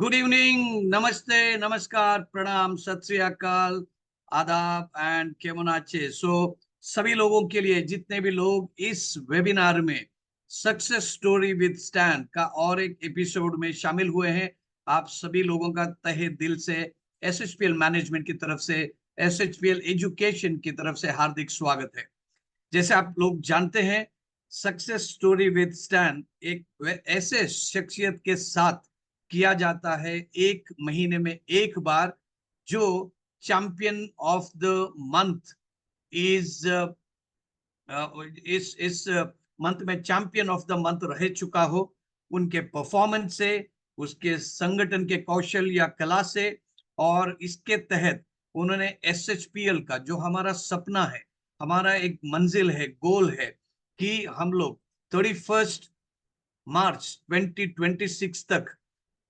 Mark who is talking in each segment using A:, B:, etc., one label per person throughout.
A: Good evening, नमस्ते, नमस्कार, प्रणाम, सत श्री अकाल, आदाब एंड केमोनाचे। सभी लोगों के लिए, जितने भी लोग इस वेबिनार में सक्सेस स्टोरी विद स्टैन का और एक एपिसोड में शामिल हुए हैं, आप सभी लोगों का तहे दिल से एसएचपीएल मैनेजमेंट की तरफ से, एसएचपीएल एजुकेशन की तरफ से हार्दिक स्वागत है। जैसे आप लोग जानते हैं, सक्सेस स्टोरी विद स्टैन एक ऐसे शख्सियत के साथ किया जाता है एक महीने में एक बार, जो champion of the month is इस मंथ में चैंपियन ऑफ द मंथ रह चुका हो, उनके परफॉर्मेंस से, उसके संगठन के कौशल या कला से। और इसके तहत उन्होंने एसएचपीएल का जो हमारा सपना है, हमारा एक मंजिल है, गोल है कि हम लोग 31 मार्च 2026 तक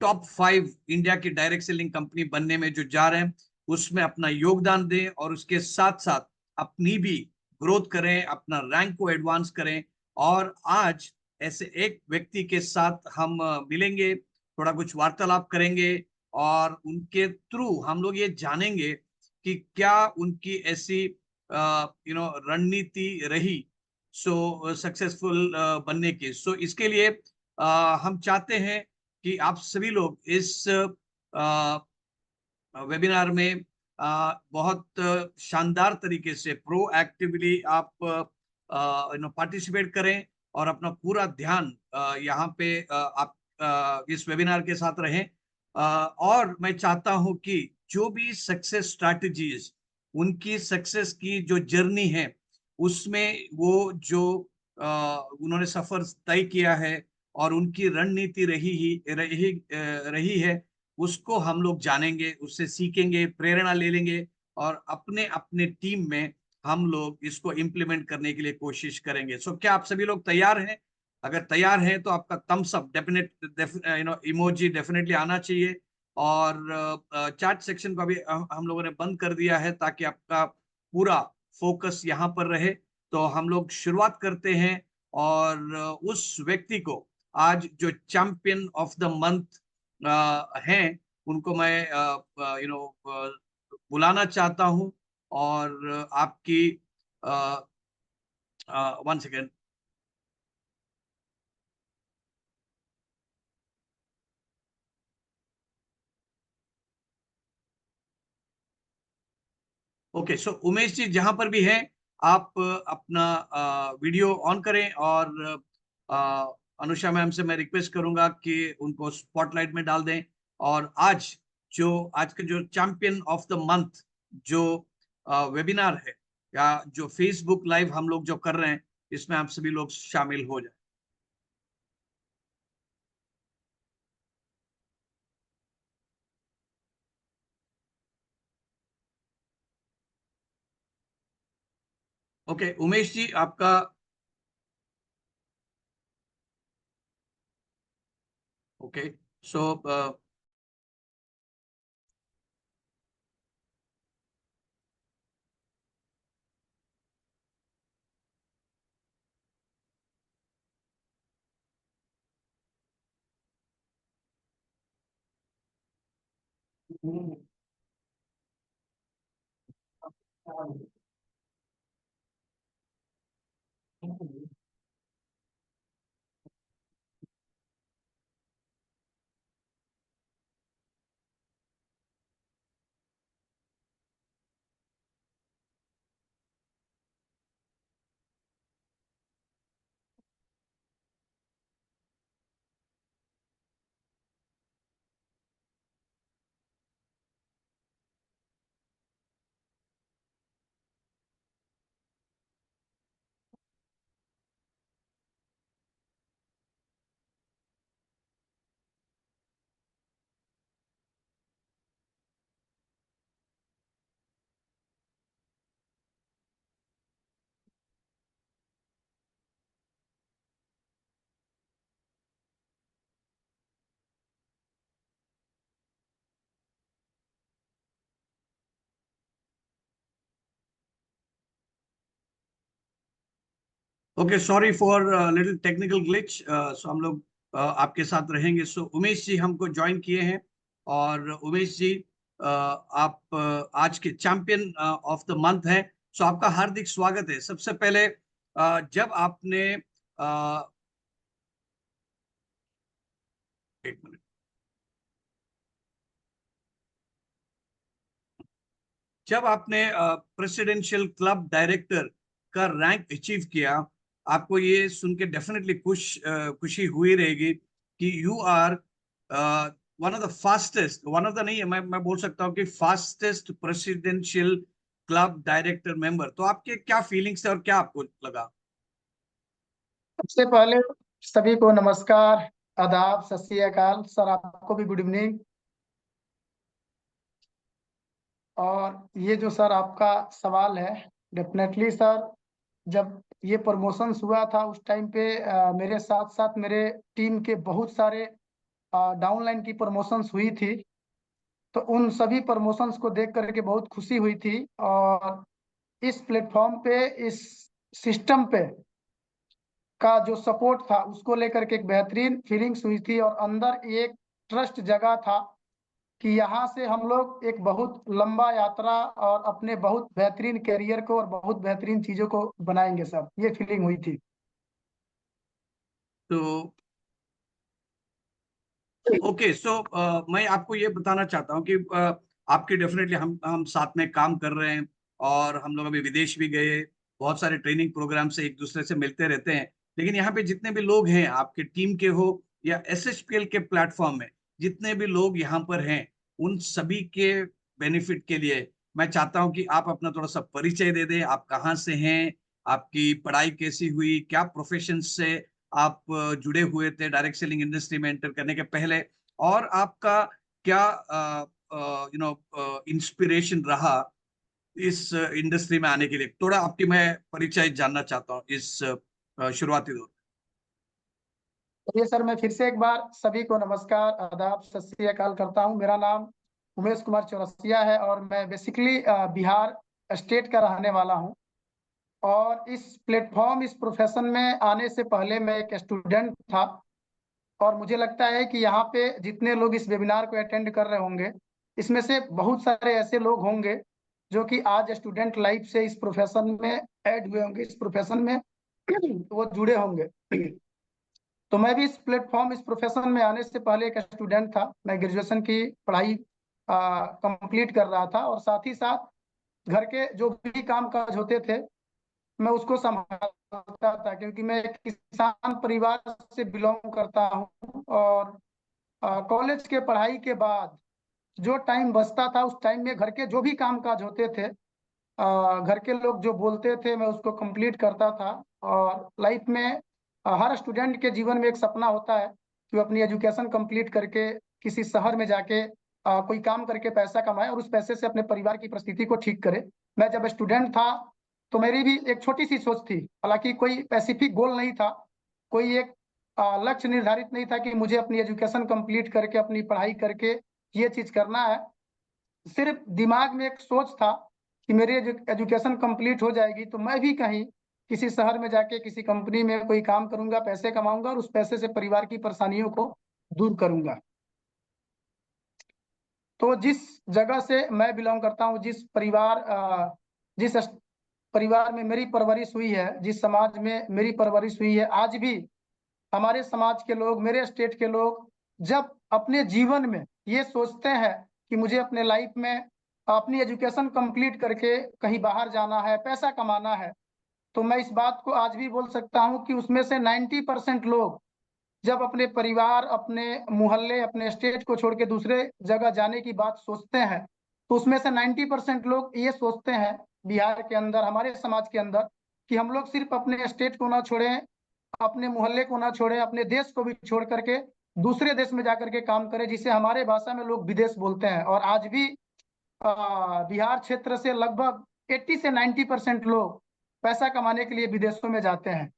A: टॉप 5 इंडिया की डायरेक्ट सेलिंग कंपनी बनने में जो जा रहे हैं, उसमें अपना योगदान दें और उसके साथ साथ अपनी भी ग्रोथ करें, अपना रैंक को एडवांस करें। और आज ऐसे एक व्यक्ति के साथ हम मिलेंगे, थोड़ा कुछ वार्तालाप करेंगे और उनके थ्रू हम लोग ये जानेंगे कि क्या उनकी ऐसी रणनीति रही सक्सेसफुल बनने की। इसके लिए हम चाहते हैं कि आप सभी लोग इस वेबिनार में बहुत शानदार तरीके से प्रोएक्टिवली आप पार्टिसिपेट करें और अपना पूरा ध्यान यहाँ पे आप इस वेबिनार के साथ रहें। और मैं चाहता हूं कि जो भी सक्सेस स्ट्रैटेजीज, उनकी सक्सेस की जो जर्नी है, उसमें वो जो उन्होंने सफर तय किया है और उनकी रणनीति रही है, उसको हम लोग जानेंगे, उससे सीखेंगे, प्रेरणा ले लेंगे और अपने अपने टीम में हम लोग इसको इम्प्लीमेंट करने के लिए कोशिश करेंगे। क्या आप सभी लोग तैयार हैं? अगर तैयार हैं तो आपका thumbs up definite emoji definitely आना चाहिए। और चैट सेक्शन को भी हम लोगों ने बंद कर दिया है ताकि आपका पूरा फोकस यहाँ पर रहे। तो हम लोग शुरुआत करते हैं और उस व्यक्ति को आज जो चैंपियन ऑफ द मंथ हैं, उनको मैं बुलाना चाहता हूं। और आपकी 1 सेकेंड। ओके, उमेश जी जहां पर भी हैं, आप अपना वीडियो ऑन करें। और अ, अनुषा मैम से मैं रिक्वेस्ट करूंगा कि उनको स्पॉटलाइट में डाल दें। और आज का जो चैंपियन ऑफ द मंथ जो वेबिनार है, या जो फेसबुक लाइव हम लोग जो कर रहे हैं, इसमें आप सभी लोग शामिल हो जाए। ओके, उमेश जी आपका। Okay, so okay, sorry for little technical glitch. So हम लोग आपके साथ रहेंगे। उमेश जी हमको ज्वाइन किए हैं। और उमेश जी, आप आज के चैंपियन ऑफ द मंथ हैं, सो आपका हार्दिक स्वागत है। सबसे पहले जब आपने एक मिनट, जब आपने प्रेसिडेंशियल क्लब डायरेक्टर का रैंक अचीव किया, आपको ये सुन के डेफिनेटली खुशी हुई रहेगी कि you are one of the fastest, one of the नहीं है, मैं बोल सकता हूँ कि fastest presidential club director member. तो आपके क्या फीलिंग्स थे और क्या आपको लगा?
B: सबसे पहले सभी को नमस्कार, आदाब, सत श्री अकाल। सर आपको भी गुड इवनिंग। और ये जो सर आपका सवाल है, डेफिनेटली सर, जब ये प्रमोशंस हुआ था उस टाइम पे मेरे साथ साथ मेरे टीम के बहुत सारे डाउनलाइन की प्रमोशंस हुई थी। तो उन सभी प्रमोशंस को देख करके बहुत खुशी हुई थी। और इस प्लेटफॉर्म पे, इस सिस्टम पे का जो सपोर्ट था उसको लेकर के एक बेहतरीन फीलिंग्स हुई थी। और अंदर एक ट्रस्ट जगा था कि यहाँ से हम लोग एक बहुत लंबा यात्रा और अपने बहुत बेहतरीन करियर को और बहुत बेहतरीन चीजों को बनाएंगे सर, ये फीलिंग हुई थी।
A: तो ओके, सो मैं आपको ये बताना चाहता हूँ कि आपके डेफिनेटली हम साथ में काम कर रहे हैं, और हम लोग अभी विदेश भी गए, बहुत सारे ट्रेनिंग प्रोग्राम से एक दूसरे से मिलते रहते हैं। लेकिन यहाँ पे जितने भी लोग हैं, आपके टीम के हो या एसएचपीएल के प्लेटफॉर्म में जितने भी लोग यहाँ पर हैं, उन सभी के बेनिफिट के लिए मैं चाहता हूँ कि आप अपना थोड़ा सा परिचय दे दें। आप कहाँ से हैं, आपकी पढ़ाई कैसी हुई, क्या प्रोफेशन से आप जुड़े हुए थे डायरेक्ट सेलिंग इंडस्ट्री में एंटर करने के पहले, और आपका क्या इंस्पिरेशन रहा इस इंडस्ट्री में आने के लिए। थोड़ा आपकी मैं परिचय जानना चाहता हूँ इस शुरुआती दौर
B: चलिए सर, मैं फिर से एक बार सभी को नमस्कार, आदाब, सत श्री अकाल करता हूँ। मेरा नाम उमेश कुमार चौरसिया है और मैं बेसिकली बिहार स्टेट का रहने वाला हूँ। और इस प्लेटफॉर्म, इस प्रोफेशन में आने से पहले मैं एक स्टूडेंट था। और मुझे लगता है कि यहाँ पे जितने लोग इस वेबिनार को अटेंड कर रहे होंगे, इसमें से बहुत सारे ऐसे लोग होंगे जो कि आज स्टूडेंट लाइफ से इस प्रोफेशन में ऐड हुए होंगे, इस प्रोफेशन में वो जुड़े होंगे। तो मैं भी इस प्लेटफॉर्म, इस प्रोफेशन में आने से पहले एक स्टूडेंट था। मैं ग्रेजुएशन की पढ़ाई कंप्लीट कर रहा था और साथ ही साथ घर के जो भी काम काज होते थे मैं उसको संभालता था, क्योंकि मैं एक किसान परिवार से बिलोंग करता हूँ। और कॉलेज के पढ़ाई के बाद जो टाइम बचता था उस टाइम में घर के जो भी काम काज होते थे, घर के लोग जो बोलते थे मैं उसको कंप्लीट करता था। और लाइफ में हर स्टूडेंट के जीवन में एक सपना होता है कि वो अपनी एजुकेशन कंप्लीट करके किसी शहर में जाके कोई काम करके पैसा कमाए और उस पैसे से अपने परिवार की परिस्थिति को ठीक करे। मैं जब स्टूडेंट था तो मेरी भी एक छोटी सी सोच थी, हालांकि कोई स्पेसिफिक गोल नहीं था, कोई एक लक्ष्य निर्धारित नहीं था कि मुझे अपनी एजुकेशन कंप्लीट करके, अपनी पढ़ाई करके ये चीज करना है। सिर्फ दिमाग में एक सोच था कि मेरी एजुकेशन कंप्लीट हो जाएगी तो मैं भी कहीं किसी शहर में जाके किसी कंपनी में कोई काम करूंगा, पैसे कमाऊंगा और उस पैसे से परिवार की परेशानियों को दूर करूंगा। तो जिस जगह से मैं बिलोंग करता हूँ, जिस परिवार में मेरी परवरिश हुई है, जिस समाज में मेरी परवरिश हुई है, आज भी हमारे समाज के लोग, मेरे स्टेट के लोग जब अपने जीवन में ये सोचते हैं कि मुझे अपने लाइफ में अपनी एजुकेशन कंप्लीट करके कहीं बाहर जाना है, पैसा कमाना है, तो मैं इस बात को आज भी बोल सकता हूं कि उसमें से 90% लोग जब अपने परिवार, अपने मोहल्ले, अपने स्टेट को छोड़ के दूसरे जगह जाने की बात सोचते हैं, तो उसमें से 90% लोग ये सोचते हैं बिहार के अंदर, हमारे समाज के अंदर, कि हम लोग सिर्फ अपने स्टेट को ना छोड़ें, अपने मोहल्ले को ना छोड़े, अपने देश को भी छोड़ करके दूसरे देश में जाकर के काम करें, जिसे हमारे भाषा में लोग विदेश बोलते हैं। और आज भी बिहार क्षेत्र से लगभग 80 से 90% लोग पैसा कमाने के लिए विदेशों में जाते हैं।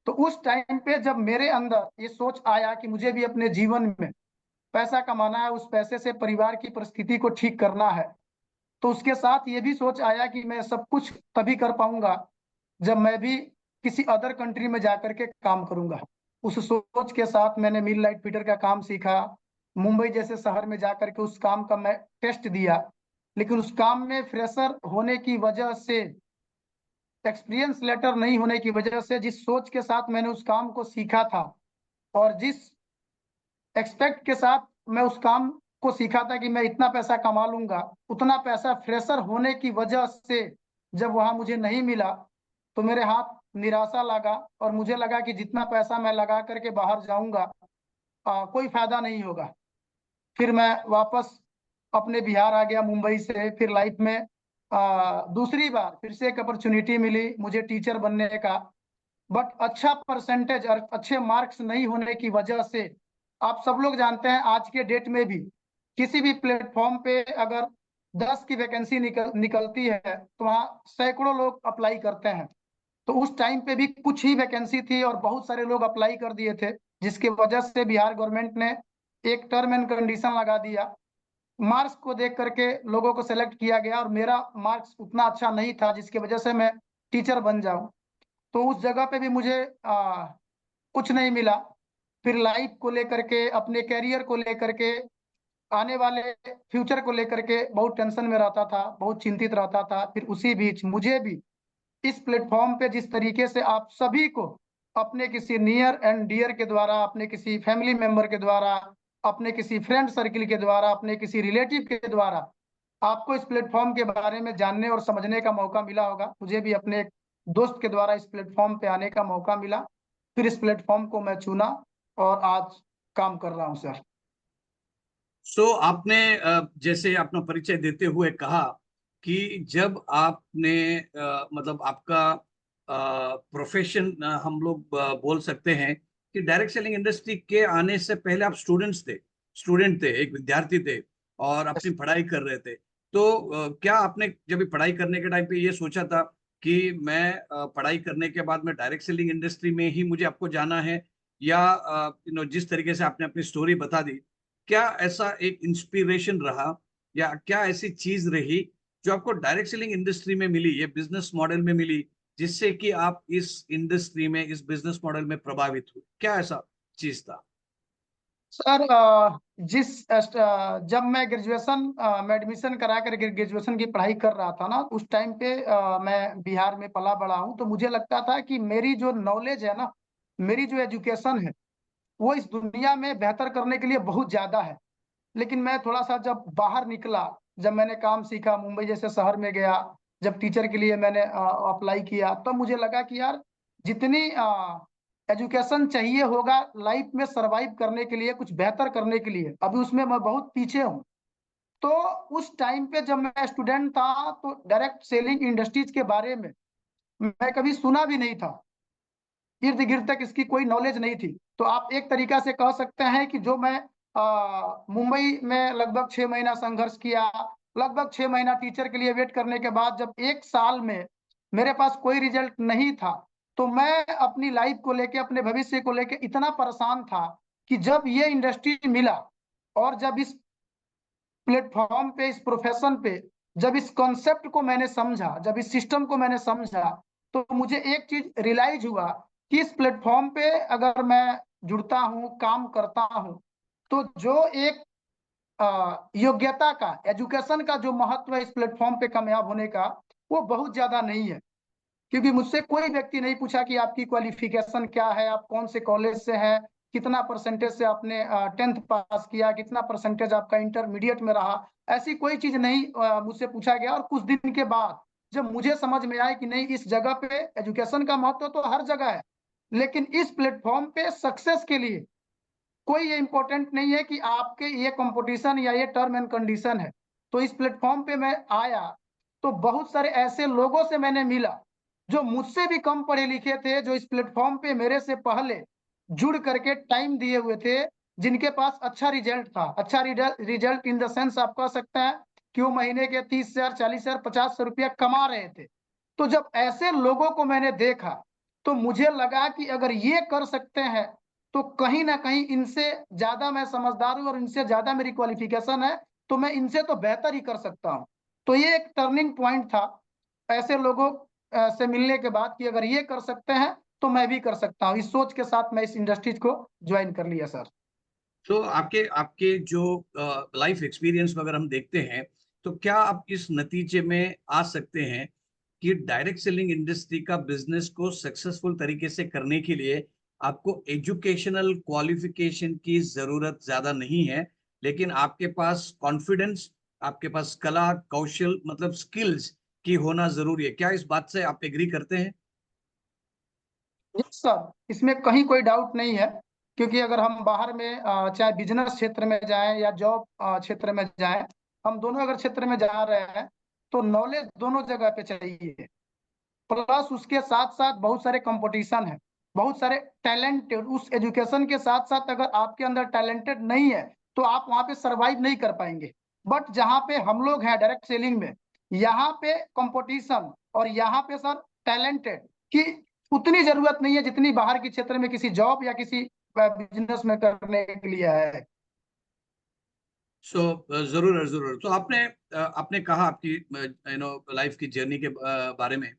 B: तो उस टाइम पे जब मेरे अंदर ये सोच आया कि मुझे भी अपने जीवन में पैसा कमाना है, उस पैसे से परिवार की परिस्थिति को ठीक करना है, तो उसके साथ ये भी सोच आया कि मैं सब कुछ तभी कर पाऊंगा जब मैं भी किसी अदर कंट्री में जाकर के काम करूंगा। उस सोच के साथ मैंने मिल लाइट फिटर का काम सीखा। मुंबई जैसे शहर में जाकर के उस काम का मैं टेस्ट दिया, लेकिन उस काम में फ्रेशर होने की वजह से, एक्सपीरियंस लेटर नहीं होने की वजह से, जिस सोच के साथ मैंने उस काम को सीखा था और जिस एक्सपेक्ट के साथ मैं उस काम को सीखा था कि मैं इतना पैसा कमा लूंगा, उतना पैसा फ्रेशर होने की वजह से जब वहां मुझे नहीं मिला तो मेरे हाथ निराशा लगा और मुझे लगा कि जितना पैसा मैं लगा करके बाहर जाऊंगा कोई फायदा नहीं होगा। फिर मैं वापस अपने बिहार आ गया मुंबई से। फिर लाइफ में दूसरी बार फिर से एक अपॉर्चुनिटी मिली मुझे टीचर बनने का, बट अच्छा परसेंटेज और अच्छे मार्क्स नहीं होने की वजह से, आप सब लोग जानते हैं आज के डेट में भी किसी भी प्लेटफॉर्म पे अगर 10 की वैकेंसी निकलती है तो वहाँ सैकड़ों लोग अप्लाई करते हैं। तो उस टाइम पे भी कुछ ही वैकेंसी थी और बहुत सारे लोग अप्लाई कर दिए थे, जिसकी वजह से बिहार गवर्नमेंट ने एक टर्म एंड कंडीशन लगा दिया। मार्क्स को देख करके लोगों को सेलेक्ट किया गया और मेरा मार्क्स उतना अच्छा नहीं था जिसकी वजह से मैं टीचर बन जाऊं। तो उस जगह पे भी मुझे कुछ नहीं मिला। फिर लाइफ को लेकर के, अपने कैरियर को लेकर के, आने वाले फ्यूचर को लेकर के बहुत टेंशन में रहता था, बहुत चिंतित रहता था। फिर उसी बीच मुझे भी इस प्लेटफॉर्म पे जिस तरीके से आप सभी को अपने किसी नियर एंड डियर के द्वारा, अपने किसी फैमिली मेंबर के द्वारा, अपने किसी फ्रेंड सर्किल के द्वारा, अपने किसी रिलेटिव के द्वारा आपको इस प्लेटफॉर्म के बारे में जानने और समझने का मौका मिला होगा, मुझे भी अपने एक दोस्त के द्वारा इस प्लेटफॉर्म पे आने का मौका मिला। फिर इस प्लेटफॉर्म को मैं चुना और आज काम कर रहा हूँ सर।
A: आपने जैसे अपना परिचय देते हुए कहा कि जब आपने मतलब आपका प्रोफेशन हम लोग बोल सकते हैं कि डायरेक्ट सेलिंग इंडस्ट्री के आने से पहले आप स्टूडेंट थे, एक विद्यार्थी थे और अपनी पढ़ाई कर रहे थे। तो क्या आपने जब भी पढ़ाई करने के टाइम पे ये सोचा था कि मैं पढ़ाई करने के बाद में डायरेक्ट सेलिंग इंडस्ट्री में ही मुझे आपको जाना है, या जिस तरीके से आपने अपनी स्टोरी बता दी, क्या ऐसा एक इंस्पिरेशन रहा या क्या ऐसी चीज रही जो आपको डायरेक्ट सेलिंग इंडस्ट्री में मिली, ये बिजनेस मॉडल में मिली, जिससे कि आप इस इंडस्ट्री में, इस बिजनेस मॉडल में प्रभावित हुए? क्या ऐसा चीज था?
B: सर जब मैं ग्रेजुएशन में एडमिशन करा कर ग्रेजुएशन की पढ़ाई कर रहा था ना, उस टाइम पे मैं बिहार में पला बड़ा हूँ, तो मुझे लगता था कि मेरी जो नॉलेज है ना, मेरी जो एजुकेशन है, वो इस दुनिया में बेहतर करने के लिए बहुत ज्यादा है। लेकिन मैं थोड़ा सा जब बाहर निकला, जब मैंने काम सीखा, मुंबई जैसे शहर में गया, जब टीचर के लिए मैंने अप्लाई किया, तब मुझे लगा कि यार जितनी एजुकेशन चाहिए होगा लाइफ में सरवाइव करने के लिए, कुछ बेहतर करने के लिए, अभी उसमें मैं बहुत पीछे हूँ। तो उस टाइम पे जब मैं स्टूडेंट था तो डायरेक्ट सेलिंग इंडस्ट्रीज के बारे में मैं कभी सुना भी नहीं था, इर्द गिर्द तक इसकी कोई नॉलेज नहीं थी। तो आप एक तरीका से कह सकते हैं कि जो मैं मुंबई में लगभग 6 महीना संघर्ष किया, लगभग 6 महीना टीचर के लिए वेट करने के बाद जब 1 साल में मेरे पास कोई रिजल्ट नहीं था, तो मैं अपनी लाइफ को लेके, अपने भविष्य को लेके इतना परेशान था कि जब ये इंडस्ट्री मिला और जब इस प्लेटफॉर्म पे, इस प्रोफेशन पे, जब इस कॉन्सेप्ट को मैंने समझा, जब इस सिस्टम को मैंने समझा, तो मुझे एक चीज रियलाइज हुआ कि इस प्लेटफॉर्म पे अगर मैं जुड़ता हूँ, काम करता हूँ, तो जो एक योग्यता का, एजुकेशन का जो महत्व है इस प्लेटफॉर्म पे कामयाब होने का, वो बहुत ज्यादा नहीं है। क्योंकि मुझसे कोई व्यक्ति नहीं पूछा कि आपकी क्वालिफिकेशन क्या है, आप कौन से कॉलेज से हैं, कितना परसेंटेज से आपने 10th पास किया, कितना परसेंटेज आपका इंटरमीडिएट में रहा। ऐसी कोई चीज नहीं मुझसे पूछा गया। और कुछ दिन के बाद जब मुझे समझ में आया कि नहीं, इस जगह पे एजुकेशन का महत्व तो हर जगह है, लेकिन इस प्लेटफॉर्म पे सक्सेस के लिए कोई ये इंपॉर्टेंट नहीं है कि आपके ये कंपटीशन या ये टर्म एंड कंडीशन है। तो इस प्लेटफॉर्म पे मैं आया तो बहुत सारे ऐसे लोगों से मैंने मिला जो मुझसे भी कम पढ़े लिखे थे, जो इस प्लेटफॉर्म पे मेरे से पहले जुड़ करके टाइम दिए हुए थे, जिनके पास अच्छा रिजल्ट था। अच्छा रिजल्ट इन द सेंस आप कह सकते हैं कि वो महीने के 30,000, 40,000, 50,000 रुपया कमा रहे थे। तो जब ऐसे लोगों को मैंने देखा तो मुझे लगा कि अगर ये कर सकते हैं तो कहीं ना कहीं इनसे ज्यादा मैं समझदार हूं और इनसे ज्यादा मेरी क्वालिफिकेशन है, तो मैं इनसे तो बेहतर ही कर सकता हूं। तो ये एक टर्निंग पॉइंट था ऐसे लोगों से मिलने के बाद कि अगर ये कर सकते हैं तो मैं भी कर सकता हूँ। इस सोच के साथ मैं इस इंडस्ट्रीज को ज्वाइन कर लिया सर।
A: तो आपके आपके जो लाइफ एक्सपीरियंस में अगर हम देखते हैं, तो क्या आप इस नतीजे में आ सकते हैं कि डायरेक्ट सेलिंग इंडस्ट्री का बिजनेस को सक्सेसफुल तरीके से करने के लिए आपको एजुकेशनल क्वालिफिकेशन की जरूरत ज्यादा नहीं है, लेकिन आपके पास कॉन्फिडेंस, आपके पास कला कौशल मतलब स्किल्स की होना जरूरी है? क्या इस बात से आप एग्री करते हैं?
B: यस सर, इसमें कहीं कोई डाउट नहीं है। क्योंकि अगर हम बाहर में चाहे बिजनेस क्षेत्र में जाएं या जॉब क्षेत्र में जाएं, हम दोनों अगर क्षेत्र में जा रहे हैं तो नॉलेज दोनों जगह पे चाहिए। प्लस उसके साथ साथ बहुत सारे कंपटीशन है, बहुत सारे टैलेंटेड। उस एजुकेशन के साथ साथ अगर आपके अंदर टैलेंटेड नहीं है तो आप वहां पे सरवाइव नहीं कर पाएंगे। बट जहाँ पे हम लोग हैं डायरेक्ट सेलिंग में, यहाँ पे कंपटीशन और यहाँ पे सर टैलेंटेड की उतनी जरूरत नहीं है जितनी बाहर के क्षेत्र में किसी जॉब या किसी बिजनेस में करने के लिए है।
A: सो जरूर जरूर। तो आपने आपने कहा आपकी लाइफ की जर्नी के बारे में,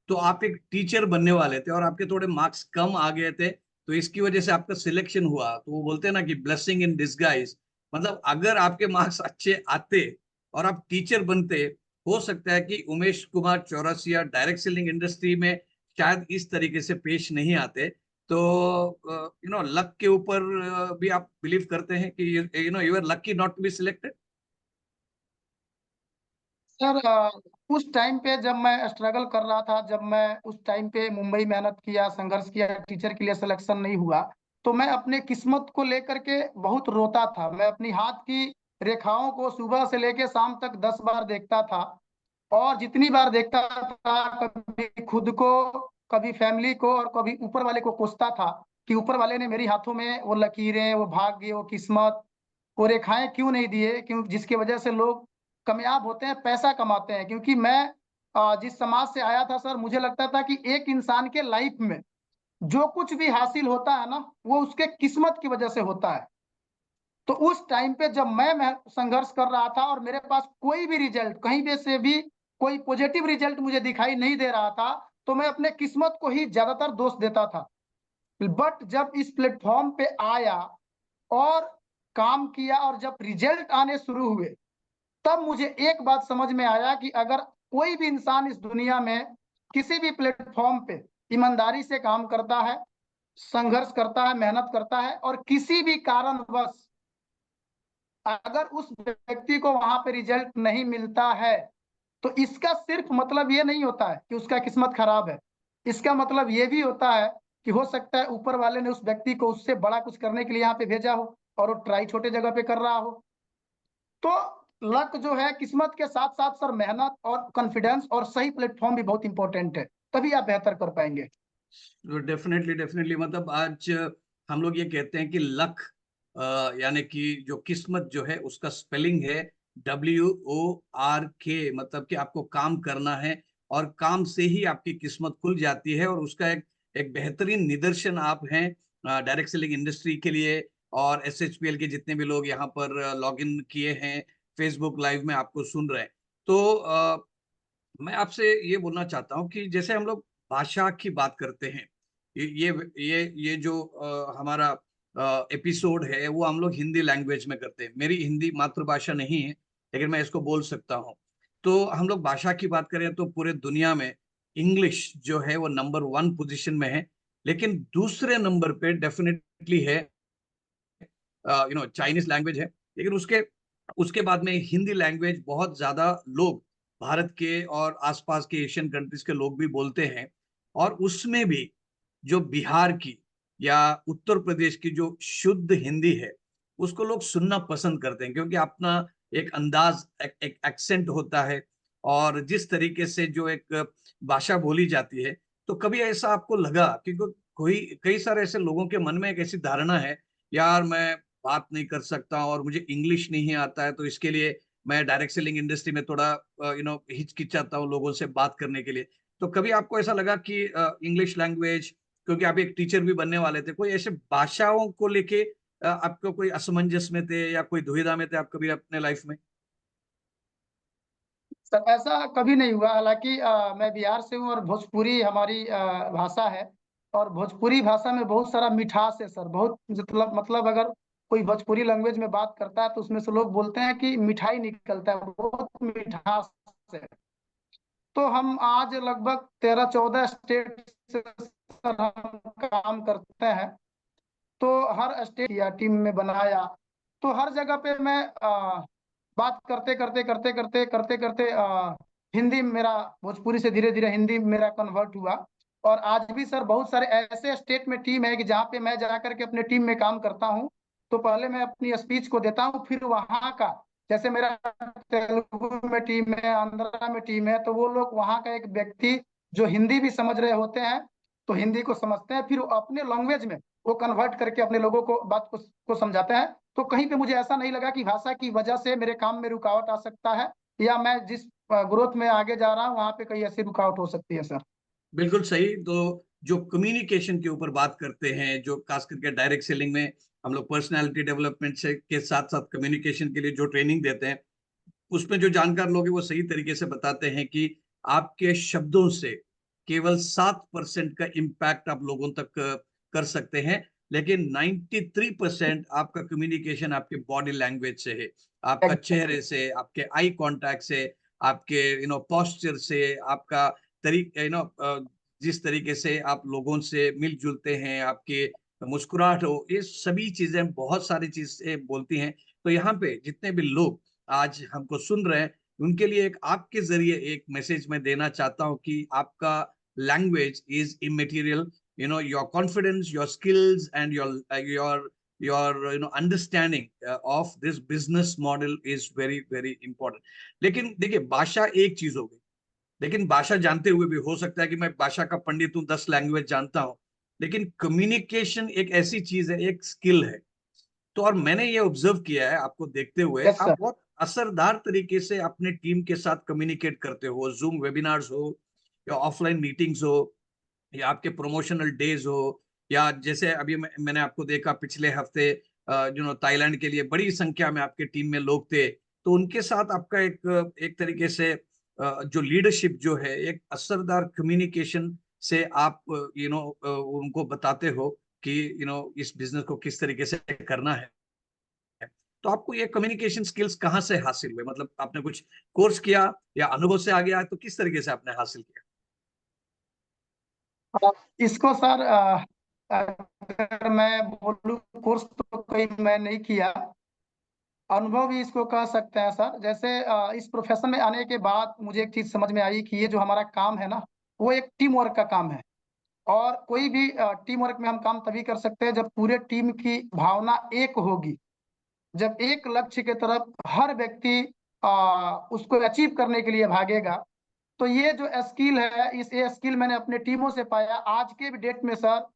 A: तो आप एक टीचर बनने वाले थे और आपके थोड़े मार्क्स कम आ गए थे, तो इसकी वजह से आपका सिलेक्शन हुआ। तो वो बोलते हैं ना कि ब्लेसिंग इन डिस्गाइज, मतलब अगर आपके मार्क्स अच्छे आते और आप टीचर बनते, हो सकता है कि Umesh Kumar Chaurasia direct selling industry में शायद इस तरीके से पेश नहीं आते। तो लक के ऊपर भी आप बिलीव करते हैं कि you are lucky not to be selected?
B: Sir उस टाइम पे जब मैं स्ट्रगल कर रहा था, जब मैं उस टाइम पे मुंबई मेहनत किया, संघर्ष किया, टीचर के लिए सिलेक्शन नहीं हुआ, तो मैं अपने किस्मत को लेकर के बहुत रोता था। मैं अपनी हाथ की रेखाओं को सुबह से लेके शाम तक 10 बार देखता था। और जितनी बार देखता था, कभी खुद को, कभी फैमिली को और कभी ऊपर वाले को कोसता था कि ऊपर वाले ने मेरी हाथों में वो लकीरें, वो भाग्य, वो किस्मत, वो रेखाएं क्यों नहीं दिए, क्यों जिसकी वजह से लोग कामयाब होते हैं, पैसा कमाते हैं। क्योंकि मैं जिस समाज से आया था सर, मुझे लगता था कि एक इंसान के लाइफ में जो कुछ भी हासिल होता है ना, वो उसके किस्मत की वजह से होता है। तो उस टाइम पे जब मैं संघर्ष कर रहा था और मेरे पास कोई भी रिजल्ट, कहीं पे से भी कोई पॉजिटिव रिजल्ट मुझे दिखाई नहीं दे रहा था, तो मैं अपने किस्मत को ही ज्यादातर दोष देता था। बट जब इस प्लेटफॉर्म पे आया और काम किया और जब रिजल्ट आने शुरू हुए, तब मुझे एक बात समझ में आया कि अगर कोई भी इंसान इस दुनिया में किसी भी प्लेटफॉर्म पे ईमानदारी से काम करता है, संघर्ष करता है, मेहनत करता है और किसी भी कारणवश अगर उस व्यक्ति को वहां पे रिजल्ट नहीं मिलता है, तो इसका सिर्फ मतलब ये नहीं होता है कि उसका किस्मत खराब है। इसका मतलब ये भी होता है कि हो सकता है ऊपर वाले ने उस व्यक्ति को उससे बड़ा कुछ करने के लिए यहाँ पे भेजा हो और वो ट्राई छोटे जगह पे कर रहा हो। तो लक जो है, किस्मत के साथ साथ सर मेहनत और कॉन्फिडेंस और सही प्लेटफॉर्म भी बहुत इंपॉर्टेंट है, तभी आप बेहतर कर पाएंगे।
A: डेफिनेटली डेफिनेटली, मतलब आज हम लोग ये कहते हैं कि लक यानी कि जो किस्मत जो है उसका स्पेलिंग है WORK, मतलब कि आपको काम करना है और काम से ही आपकी किस्मत खुल जाती है। और उसका एक एक बेहतरीन निदर्शन आप हैं डायरेक्ट सेलिंग इंडस्ट्री के लिए। और SHPL के जितने भी लोग यहाँ पर लॉग इन किए हैं, फेसबुक लाइव में आपको सुन रहे हैं, तो मैं आपसे ये बोलना चाहता हूँ कि जैसे हम लोग भाषा की बात करते हैं, ये जो हमारा एपिसोड है वो हम लोग हिंदी लैंग्वेज में करते हैं। मेरी हिंदी मातृभाषा नहीं है, लेकिन मैं इसको बोल सकता हूँ। तो हम लोग भाषा की बात करें तो पूरे दुनिया में इंग्लिश जो है वो नंबर 1 पोजीशन में है। लेकिन दूसरे नंबर पे डेफिनेटली है चाइनीज लैंग्वेज है। लेकिन उसके उसके बाद में हिंदी लैंग्वेज बहुत ज्यादा लोग भारत के और आसपास के एशियन कंट्रीज के लोग भी बोलते हैं। और उसमें भी जो बिहार की या उत्तर प्रदेश की जो शुद्ध हिंदी है, उसको लोग सुनना पसंद करते हैं, क्योंकि अपना एक अंदाज, एक एक्सेंट होता है। और जिस तरीके से जो एक भाषा बोली जाती है, तो कभी ऐसा आपको लगा? क्योंकि कोई कई सारे ऐसे लोगों के मन में एक ऐसी धारणा है, यार मैं बात नहीं कर सकता और मुझे इंग्लिश नहीं आता है, तो इसके लिए मैं डायरेक्ट सेलिंग इंडस्ट्री में थोड़ा हिचकिचाता हूँ लोगों से बात करने के लिए। तो कभी आपको ऐसा लगा कि इंग्लिश लैंग्वेज, क्योंकि आप एक टीचर भी बनने वाले थे, कोई ऐसे भाषाओं को लेके आपको कोई असमंजस में थे या कोई दुविधा में थे आप कभी अपने लाइफ में?
B: सर ऐसा कभी नहीं हुआ। हालांकि मैं बिहार से हूँ और भोजपुरी हमारी भाषा है। और भोजपुरी भाषा में बहुत सारा मिठास है सर, बहुत मतलब अगर कोई भोजपुरी लैंग्वेज में बात करता है तो उसमें से लोग बोलते हैं कि मिठाई निकलता है, बहुत मिठास है। तो हम आज लगभग 13-14 स्टेट से सर हम काम करते हैं। तो हर स्टेट या टीम में बनाया, तो हर जगह पे मैं बात करते करते करते करते करते करते हिंदी मेरा, भोजपुरी से धीरे धीरे हिंदी मेरा कन्वर्ट हुआ। और आज भी सर बहुत सारे ऐसे स्टेट में टीम है कि जहाँ पे मैं जा करके अपने टीम में काम करता हूँ। तो पहले मैं अपनी स्पीच को देता हूँ, फिर वहाँ का, जैसे मेरा तेलुगु में टीम है, आंध्रा में टीम है, तो वो लोग वहाँ का एक व्यक्ति जो हिंदी भी समझ रहे होते हैं तो हिंदी को समझते हैं, फिर वो अपने लैंग्वेज में वो कन्वर्ट करके अपने लोगों को बात को समझाते हैं। तो कहीं पे मुझे ऐसा नहीं लगा कि भाषा की वजह से मेरे काम में रुकावट आ सकता है, या मैं जिस ग्रोथ में आगे जा रहा हूँ वहां पे कहीं ऐसी रुकावट हो सकती है सर।
A: बिल्कुल सही। तो जो कम्युनिकेशन के ऊपर बात करते हैं, जो खास करके डायरेक्ट सेलिंग में हम लोग पर्सनालिटी डेवलपमेंट से के साथ साथ कम्युनिकेशन के लिए जो ट्रेनिंग देते हैं, उसमें जो जानकार लोग हैं वो सही तरीके से बताते हैं कि आपके शब्दों से केवल 7% का इम्पैक्ट आप लोगों तक कर सकते हैं, लेकिन 93% आपका कम्युनिकेशन आपके बॉडी लैंग्वेज से है, आपका चेहरे से, आपके आई कांटेक्ट से, आपके पोस्चर से, आपका तरीके जिस तरीके से आप लोगों से मिलजुलते हैं, आपके मुस्कुराहट हो, ये सभी चीजें बहुत सारी चीजें बोलती हैं। तो यहाँ पे जितने भी लोग आज हमको सुन रहे हैं, उनके लिए एक आपके जरिए एक मैसेज मैं देना चाहता हूं कि आपका language is immaterial. Your confidence, your skills and your understanding of this business model is very very important. लेकिन देखिए, भाषा एक चीज हो गई, लेकिन भाषा जानते हुए भी हो सकता है कि मैं भाषा का पंडित हूँ, 10 लैंग्वेज जानता हूँ, लेकिन कम्युनिकेशन एक ऐसी चीज है, एक स्किल है। तो और मैंने ये ऑब्जर्व किया है आपको देखते हुए,
B: यस
A: आप
B: सर।
A: बहुत असरदार तरीके से अपने टीम के साथ कम्युनिकेट करते हो, जूम वेबिनार्स हो या ऑफलाइन मीटिंग्स हो या आपके प्रमोशनल डेज हो, या जैसे अभी मैंने आपको देखा पिछले हफ्ते थाईलैंड के लिए बड़ी संख्या में आपके टीम में लोग थे, तो उनके साथ आपका एक एक तरीके से जो लीडरशिप जो है, एक असरदार कम्युनिकेशन से आप उनको बताते हो कि इस बिजनेस को किस तरीके से करना है। तो आपको ये कम्युनिकेशन स्किल्स कहाँ से हासिल हुए? मतलब आपने कुछ कोर्स किया या अनुभव से आ गया, तो किस तरीके से आपने हासिल किया?
B: इसको सर अगर मैं बोलूँ, कोर्स तो कोई मैं नहीं किया, अनुभव भी इसको कह सकते हैं सर। जैसे इस प्रोफेशन में आने के बाद मुझे एक चीज समझ में आई कि ये जो हमारा काम है ना, वो एक टीम वर्क का काम है। और कोई भी टीम वर्क में हम काम तभी कर सकते हैं जब पूरे टीम की भावना एक होगी, जब एक लक्ष्य की तरफ हर व्यक्ति उसको अचीव करने के लिए भागेगा। तो ये जो स्किल है, ये स्किल मैंने अपने टीमों से पाया। आज के भी डेट में सर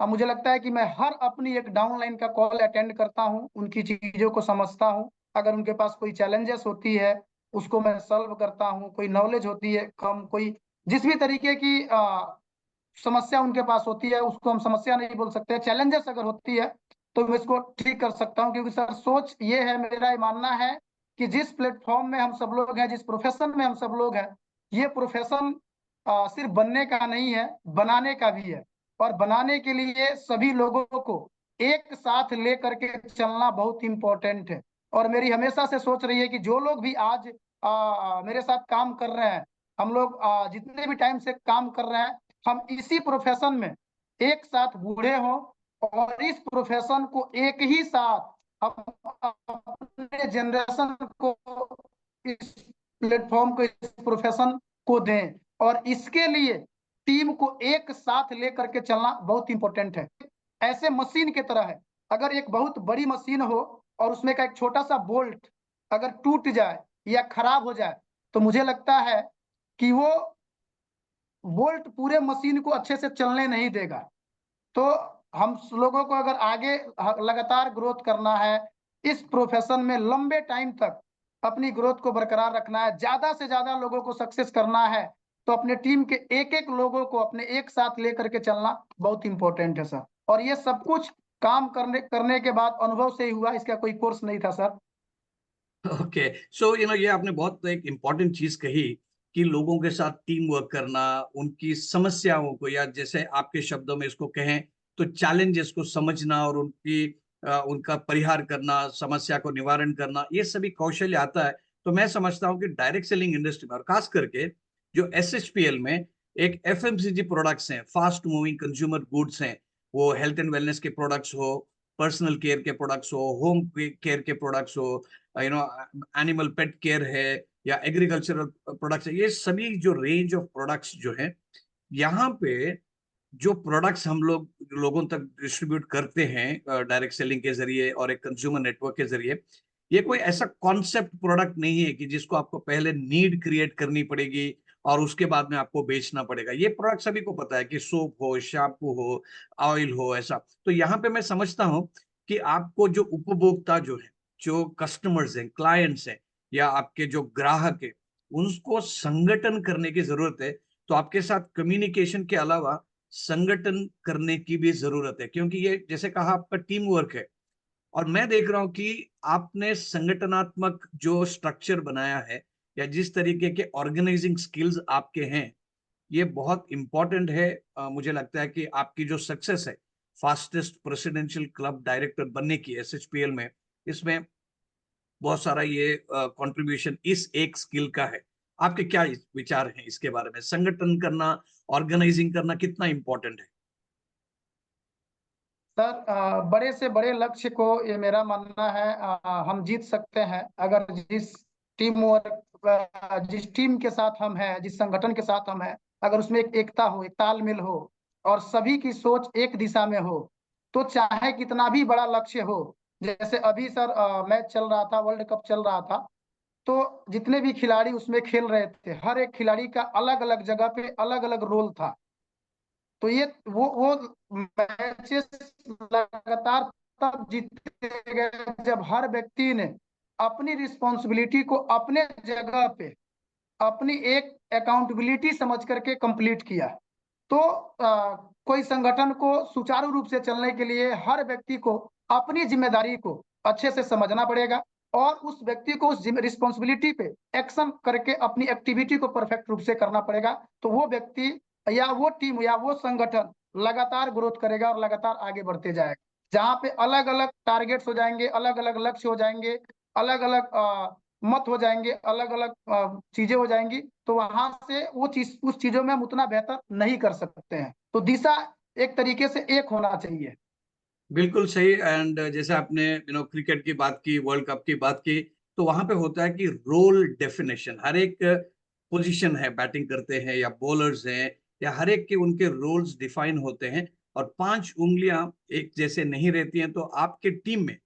B: मुझे लगता है कि मैं हर अपनी एक डाउनलाइन का कॉल अटेंड करता हूँ, उनकी चीजों को समझता हूँ। अगर उनके पास कोई चैलेंजेस होती है उसको मैं सॉल्व करता हूँ, कोई नॉलेज होती है कम, कोई जिस भी तरीके की समस्या उनके पास होती है, उसको हम समस्या नहीं बोल सकते, चैलेंजेस अगर होती है तो मैं इसको ठीक कर सकता हूँ। क्योंकि सर सोच ये है, मेरा ये मानना है कि जिस प्लेटफॉर्म में हम सब लोग हैं, जिस प्रोफेशन में हम सब लोग हैं, ये प्रोफेशन सिर्फ बनने का नहीं है, बनाने का भी है। और बनाने के लिए सभी लोगों को एक साथ ले करके चलना बहुत इंपॉर्टेंट है। और मेरी हमेशा से सोच रही है कि जो लोग भी आज मेरे साथ काम कर रहे हैं, हम लोग जितने भी टाइम से काम कर रहे हैं, हम इसी प्रोफेशन में एक साथ बूढ़े हों, और इस प्रोफेशन को एक ही साथ हम अपने जनरेशन को, इस प्लेटफॉर्म को, इस प्रोफेशन को दें। और इसके लिए टीम को एक साथ लेकर के चलना बहुत इंपॉर्टेंट है। ऐसे मशीन की तरह है, अगर एक बहुत बड़ी मशीन हो और उसमें का एक छोटा सा बोल्ट अगर टूट जाए या खराब हो जाए, तो मुझे लगता है कि वो बोल्ट पूरे मशीन को अच्छे से चलने नहीं देगा। तो हम लोगों को अगर आगे लगातार ग्रोथ करना है, इस प्रोफेशन में लंबे टाइम तक अपनी ग्रोथ को बरकरार रखना है, ज्यादा से ज्यादा लोगों को सक्सेस करना है, तो अपने टीम के एक एक लोगों को अपने एक साथ लेकर के चलना बहुत इंपॉर्टेंट है सर। और ये सब कुछ काम करने करने के बाद अनुभव से ही हुआ, इसका कोई कोर्स नहीं था सर।
A: ओके, सो ये आपने बहुत एक इम्पॉर्टेंट चीज कही कि लोगों के साथ टीम वर्क करना, उनकी समस्याओं को, या जैसे आपके शब्दों में इसको कहें तो चैलेंजेस को समझना और उनकी उनका परिहार करना, समस्या को निवारण करना, ये सभी कौशल्य आता है। तो मैं समझता हूँ कि डायरेक्ट सेलिंग इंडस्ट्री में और खास करके जो एसएचपीएल में एक एफएमसीजी प्रोडक्ट्स हैं, फास्ट मूविंग कंज्यूमर गुड्स हैं, वो हेल्थ एंड वेलनेस के प्रोडक्ट्स हो, पर्सनल केयर के प्रोडक्ट्स हो, होम केयर के प्रोडक्ट्स हो, एनिमल पेट केयर है या एग्रीकल्चरल प्रोडक्ट्स है, ये सभी जो रेंज ऑफ प्रोडक्ट्स जो है यहाँ पे जो प्रोडक्ट्स हम लोगों तक डिस्ट्रीब्यूट करते हैं डायरेक्ट सेलिंग के जरिए और एक कंज्यूमर नेटवर्क के जरिए, ये कोई ऐसा कॉन्सेप्ट प्रोडक्ट नहीं है कि जिसको आपको पहले नीड क्रिएट करनी पड़ेगी और उसके बाद में आपको बेचना पड़ेगा। ये प्रोडक्ट सभी को पता है कि सोप हो, शैम्पू हो, ऑयल हो, ऐसा। तो यहाँ पे मैं समझता हूँ कि आपको जो उपभोक्ता जो है, जो कस्टमर्स हैं, क्लाइंट्स हैं या आपके जो ग्राहक है, उनको संगठन करने की जरूरत है। तो आपके साथ कम्युनिकेशन के अलावा संगठन करने की भी जरूरत है, क्योंकि ये जैसे कहा आपका टीम वर्क है। और मैं देख रहा हूं कि आपने संगठनात्मक जो स्ट्रक्चर बनाया है या जिस तरीके के ऑर्गेनाइजिंग स्किल्स आपके हैं, ये बहुत इंपॉर्टेंट है। मुझे लगता है कि आपकी जो सक्सेस है फास्टेस्ट प्रेसिडेंशियल क्लब डायरेक्टर बनने की एसएचपीएल में, इसमें बहुत सारा ये कंट्रीब्यूशन इस एक स्किल का है। आपके क्या विचार हैं इसके बारे में? संगठन करना, ऑर्गेनाइजिंग करना कितना इंपॉर्टेंट है?
B: सर बड़े से बड़े लक्ष्य को, ये मेरा मानना है, हम जीत सकते हैं अगर जिस टीम के साथ हम हैं, जिस संगठन के साथ हम हैं, अगर उसमें एक एकता हो, एक तालमेल हो और सभी की सोच एक दिशा में हो, तो चाहे कितना भी बड़ा लक्ष्य हो। जैसे अभी सर मैच चल रहा था, वर्ल्ड कप चल रहा था, तो जितने भी खिलाड़ी उसमें खेल रहे थे, हर एक खिलाड़ी का अलग अलग जगह पे अलग अलग रोल था। तो ये वो मैचेस लगातार तब जीते गए जब हर व्यक्ति ने अपनी रिस्पॉन्सिबिलिटी को अपने जगह पे, अपनी एक अकाउंटेबिलिटी समझ करके कंप्लीट किया। तो कोई संगठन को सुचारू रूप से चलने के लिए हर व्यक्ति को अपनी जिम्मेदारी को अच्छे से समझना पड़ेगा और उस व्यक्ति को उस रिस्पॉन्सिबिलिटी पे एक्शन करके अपनी एक्टिविटी को परफेक्ट रूप से करना पड़ेगा। तो वो व्यक्ति या वो टीम या वो संगठन लगातार ग्रोथ करेगा और लगातार आगे बढ़ते जाएगा। जहाँ पे अलग अलग टारगेट्स हो जाएंगे, अलग अलग लक्ष्य हो जाएंगे, अलग अलग मत हो जाएंगे, अलग अलग चीजें हो जाएंगी, तो वहां से वो चीज, उस चीजों में हम उतना बेहतर नहीं कर सकते हैं। तो दिशा एक तरीके से एक होना चाहिए।
A: बिल्कुल सही। एंड जैसे आपने क्रिकेट की बात की, वर्ल्ड कप की बात की, तो वहां पे होता है कि रोल डेफिनेशन, हर एक पोजीशन है, बैटिंग करते हैं या बॉलर्स हैं, या हर एक के उनके रोल्स डिफाइन होते हैं। और 5 उंगलियां एक जैसे नहीं रहती हैं, तो आपके टीम में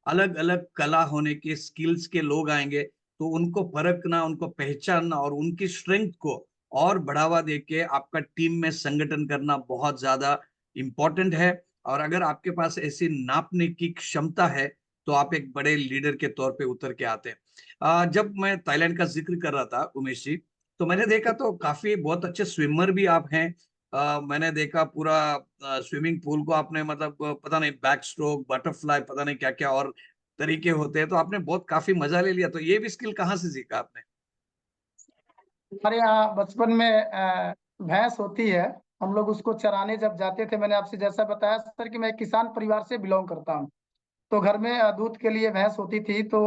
A: अलग अलग कला होने के, स्किल्स के लोग आएंगे। तो उनको परखना, उनको पहचानना और उनकी स्ट्रेंथ को और बढ़ावा देके आपका टीम में संगठन करना बहुत ज्यादा इम्पोर्टेंट है। और अगर आपके पास ऐसी नापने की क्षमता है, तो आप एक बड़े लीडर के तौर पे उतर के आते हैं। जब मैं थाईलैंड का जिक्र कर रहा था उमेश जी, तो मैंने देखा तो काफी बहुत अच्छे स्विमर भी आप हैं। मैंने देखा पूरा स्विमिंग पूल को आपने, मतलब पता नहीं, बैक स्ट्रोक, बटरफ्लाई, पता नहीं क्या क्या और तरीके होते हैं, तो आपने बहुत काफी मजा ले लिया। तो ये भी स्किल कहाँ से सीखा आपने?
B: हमारे यहाँ बचपन में भैंस होती है, हम लोग उसको चराने जब जाते थे। मैंने आपसे जैसा बताया सर कि मैं एक किसान परिवार से बिलोंग करता हूँ, तो घर में दूध के लिए भैंस होती थी। तो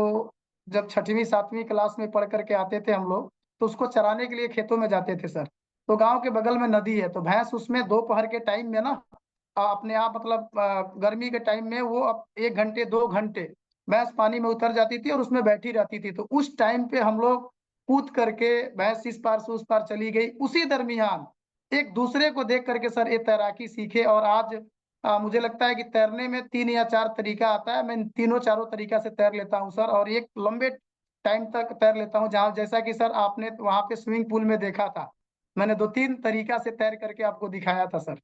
B: जब छठवीं सातवीं क्लास में पढ़ करके आते थे हम लोग, तो उसको चराने के लिए खेतों में जाते थे सर। तो गांव के बगल में नदी है, तो भैंस उसमें दोपहर के टाइम में ना अपने आप, मतलब गर्मी के टाइम में वो अब 1 घंटे 2 घंटे भैंस पानी में उतर जाती थी और उसमें बैठी रहती थी। तो उस टाइम पे हम लोग कूद करके भैंस इस पार से उस पार चली गई, उसी दरमियान एक दूसरे को देख करके सर ये तैराकी सीखे। और आज मुझे लगता है कि तैरने में 3 या 4 तरीका आता है, मैं इन तीनों चारों तरीका से तैर लेता हूँ सर, और एक लंबे टाइम तक तैर लेता हूँ। जहाँ जैसा कि सर आपने वहां पे स्विमिंग पूल में देखा था, मैंने 2-3 तरीका से तैर करके आपको दिखाया था सर।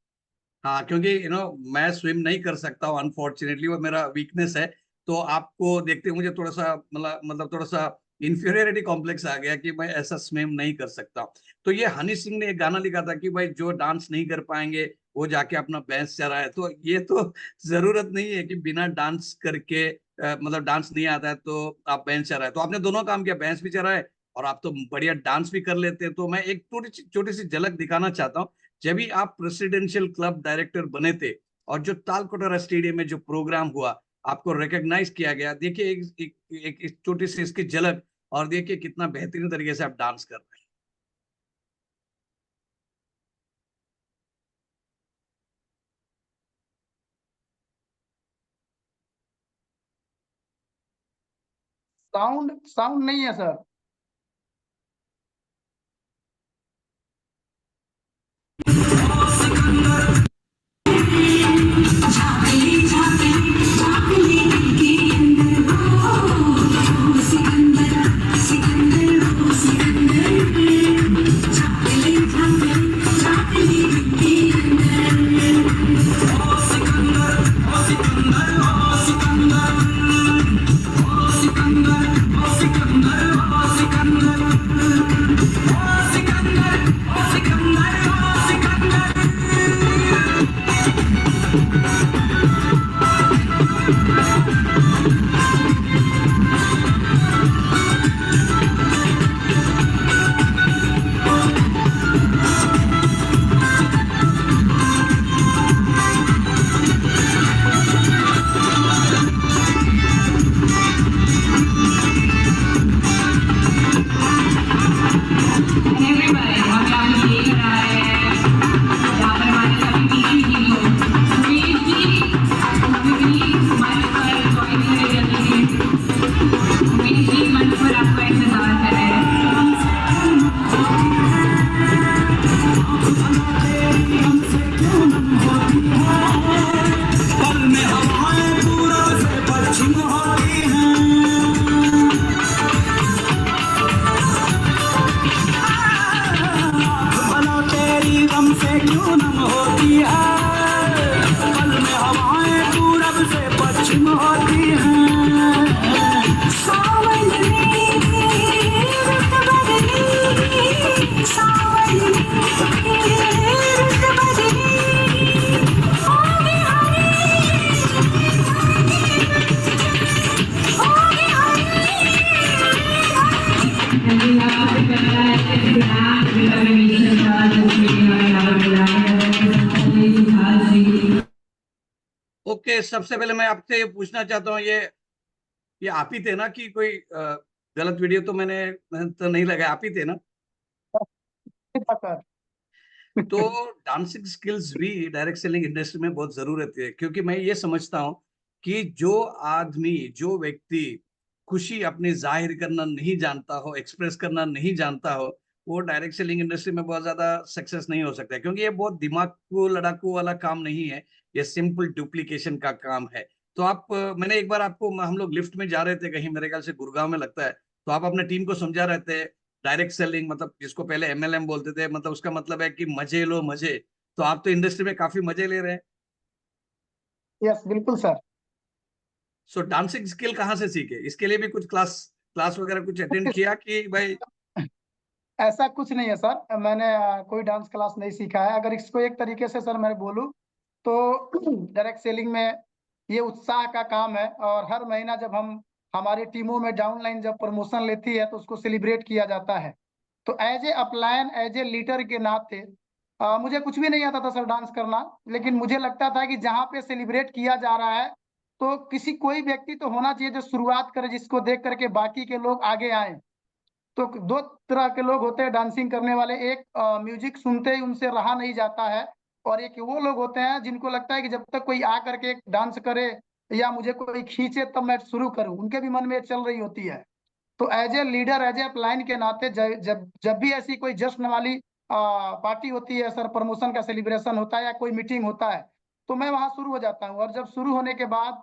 A: हाँ, क्योंकि मैं स्विम नहीं कर सकता हूँ अनफॉर्चुनेटली, वो मेरा वीकनेस है। तो आपको देखते हुए मुझे थोड़ा सा मतलब थोड़ा सा इंफीरियरिटी कॉम्प्लेक्स आ गया कि मैं ऐसा स्विम नहीं कर सकता। तो ये हनी सिंह ने एक गाना लिखा था कि भाई जो डांस नहीं कर पाएंगे वो जाके अपना भैंस चराए। तो ये तो जरूरत नहीं है कि बिना डांस करके मतलब डांस नहीं आता है तो आप भैंस चराए। तो आपने दोनों काम किया, भैंस भी चराए और आप तो बढ़िया डांस भी कर लेते हैं। तो मैं एक छोटी सी झलक दिखाना चाहता हूँ। जब भी आप प्रेसिडेंशियल क्लब डायरेक्टर बने थे और जो तालकोटरा स्टेडियम में जो प्रोग्राम हुआ, आपको रिकॉग्नाइज किया गया। देखिए एक छोटी सी इसकी झलक, और देखिए कितना बेहतरीन तरीके से आप डांस कर रहे हैं।
B: साउंड साउंड नहीं है सर।
A: ओके, सबसे पहले मैं आपसे ये पूछना चाहता हूँ, ये आप ही थे ना कि कोई गलत वीडियो तो मैंने तो नहीं लगाया, आप ही थे ना?
B: सर
A: तो डांसिंग स्किल्स भी डायरेक्ट सेलिंग इंडस्ट्री में बहुत जरूरत है, क्योंकि मैं ये समझता हूँ कि जो आदमी, जो व्यक्ति खुशी अपनी जाहिर करना नहीं जानता हो, एक्सप्रेस करना नहीं जानता हो, वो डायरेक्ट सेलिंग इंडस्ट्री में बहुत ज्यादा सक्सेस नहीं हो सकता है, क्योंकि ये बहुत दिमाग को लड़ाकू वाला काम नहीं है, ये सिंपल डुप्लीकेशन का काम है। तो आप मैंने एक बार आपको, हम लोग लिफ्ट में जा रहे थे कहीं, मेरे ख्याल से गुड़गांव में लगता है, तो आप अपने टीम को समझा रहे थे डायरेक्ट सेलिंग, मतलब जिसको पहले एमएलएम बोलते थे, मतलब उसका मतलब है कि मजे लो मजे। तो आप तो इंडस्ट्री में काफी मजे ले रहे हैं।
B: यस बिल्कुल सर।
A: सो डांसिंग स्किल कहाँ से सीखे? इसके लिए भी कुछ क्लास क्लास वगैरह कुछ अटेंड किया कि भाई?
B: ऐसा कुछ नहीं है सर, मैंने कोई डांस क्लास नहीं सीखा है। अगर इसको एक तरीके से सर मैं बोलूँ तो डायरेक्ट सेलिंग में ये उत्साह का काम है, और हर महीना जब हम हमारी टीमों में डाउनलाइन जब प्रमोशन लेती है तो उसको सेलिब्रेट किया जाता है। तो as a upline, as a leader के नाते मुझे कुछ भी नहीं आता था सर डांस करना, लेकिन मुझे लगता था कि जहाँ पे सेलिब्रेट किया जा रहा है तो किसी कोई व्यक्ति तो होना चाहिए जो शुरुआत करे, जिसको देख करके बाकी के लोग आगे आए। तो दो तरह के लोग होते हैं डांसिंग करने वाले, एक म्यूजिक सुनते ही उनसे रहा नहीं जाता है, और एक वो लोग होते हैं जिनको लगता है कि जब तक कोई आ करके डांस करे या मुझे कोई खींचे तब मैं शुरू करूं, उनके भी मन में चल रही होती है। तो as a leader, as a upline के नाते जब जब भी ऐसी कोई जश्न वाली पार्टी होती है सर, प्रमोशन का सेलिब्रेशन होता है या कोई मीटिंग होता है, तो मैं वहां शुरू हो जाता हूँ। और जब शुरू होने के बाद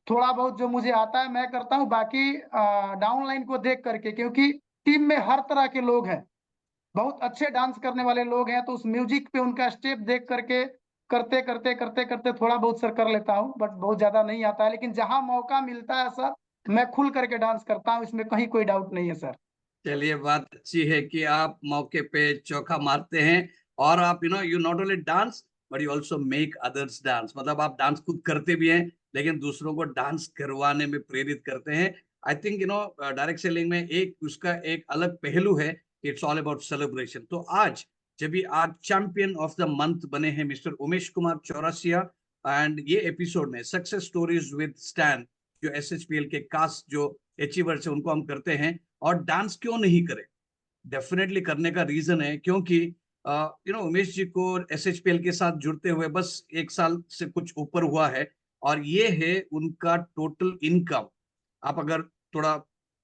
B: थोड़ा बहुत जो मुझे आता है मैं करता हूँ, बाकी डाउनलाइन को देख करके, क्योंकि टीम में हर तरह के लोग हैं, बहुत अच्छे डांस करने वाले लोग हैं, तो उस म्यूजिक पे उनका स्टेप देख करके करते करते करते करते थोड़ा बहुत सर कर लेता हूँ, बट बहुत ज्यादा नहीं आता है। लेकिन जहां मौका मिलता है सर, मैं खुल करके डांस करता हूँ, इसमें कहीं कोई डाउट नहीं है सर।
A: चलिए, बात अच्छी है कि आप मौके पे चौका मारते हैं, और आप you not only dance but you also make others dance, मतलब आप डांस खुद करते भी हैं लेकिन दूसरों को डांस करवाने में प्रेरित करते हैं। आई थिंक डायरेक्ट सेलिंग में एक उसका एक अलग पहलू है, इट्स ऑल अबाउट सेलिब्रेशन। तो आज जब भी आप चैंपियन ऑफ द मंथ बने हैं मिस्टर उमेश कुमार चौरसिया, एंड ये एपिसोड में सक्सेस स्टोरीज विद स्टैन, जो SHPL के कास्ट जो अचीवर्स है उनको हम करते हैं। और डांस क्यों नहीं करें, डेफिनेटली करने का रीजन है क्योंकि उमेश जी को SHPL के साथ जुड़ते हुए बस 1 साल से कुछ ऊपर हुआ है, और ये है उनका टोटल इनकम। आप अगर थोड़ा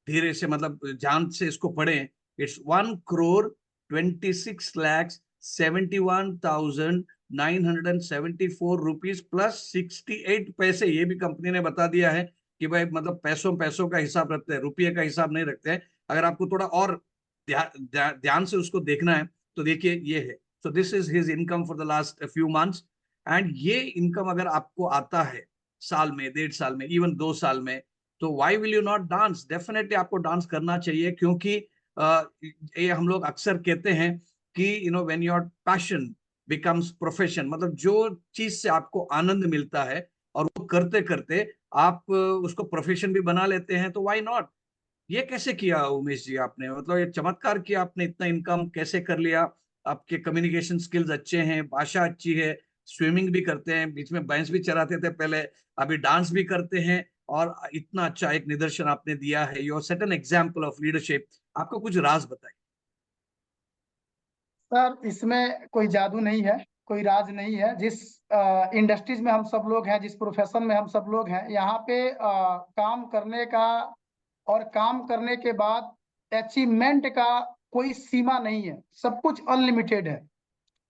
A: धीरे से मतलब ध्यान से इसको पढ़ें, इट्स 1,26,71,974 रुपीज प्लस 68 पैसे। ये भी कंपनी ने बता दिया है कि भाई मतलब पैसों पैसों का हिसाब रखते हैं, रुपये का हिसाब नहीं रखते हैं। अगर आपको थोड़ा और ध्यान से उसको देखना है तो देखिए ये है। So this is his income for the last few months. And ये इनकम अगर आपको आता है साल में, 1.5 साल में, इवन 2 साल में, तो why will you not dance? Definitely आपको डांस करना चाहिए, क्योंकि ये हम लोग अक्सर कहते हैं कि when your passion becomes profession, मतलब जो चीज से आपको आनंद मिलता है और वो करते करते आप उसको प्रोफेशन भी बना लेते हैं, तो व्हाई नॉट? ये कैसे किया उमेश जी आपने? मतलब ये चमत्कार किया आपने, इतना इनकम कैसे कर लिया? आपके कम्युनिकेशन स्किल्स अच्छे हैं, भाषा अच्छी है, स्विमिंग भी करते हैं, बीच में भैंस भी चराते थे पहले, अभी डांस भी करते हैं, और इतना अच्छा एक निदर्शन आपने दिया है। You are set an example of leadership. आपका कुछ राज बताइए।
B: सर इसमें कोई जादू नहीं है, कोई राज नहीं है। जिस इंडस्ट्रीज में हम सब लोग हैं, जिस प्रोफेशन में हम सब लोग हैं, यहाँ पे काम करने का और काम करने के बाद अचीवमेंट का कोई सीमा नहीं है, सब कुछ अनलिमिटेड है।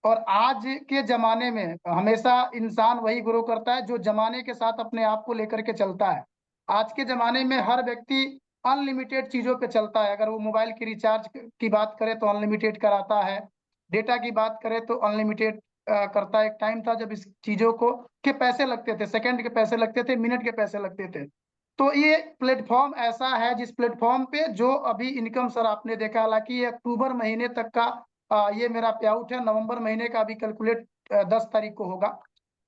B: और आज के जमाने में हमेशा इंसान वही ग्रो करता है जो जमाने के साथ अपने आप को लेकर के चलता है। आज के जमाने में हर व्यक्ति अनलिमिटेड चीजों पे चलता है। अगर वो मोबाइल की रिचार्ज की बात करे तो अनलिमिटेड कराता है, डेटा की बात करे तो अनलिमिटेड करता है। एक टाइम था जब इस चीजों को के पैसे लगते थे, सेकंड के पैसे लगते थे, मिनट के पैसे लगते थे। तो ये प्लेटफॉर्म ऐसा है जिस प्लेटफॉर्म पे जो अभी इनकम सर आपने देखा, हालांकि ये अक्टूबर महीने तक का ये मेरा पे आउट है, नवंबर महीने का अभी कैलकुलेट 10 तारीख को होगा,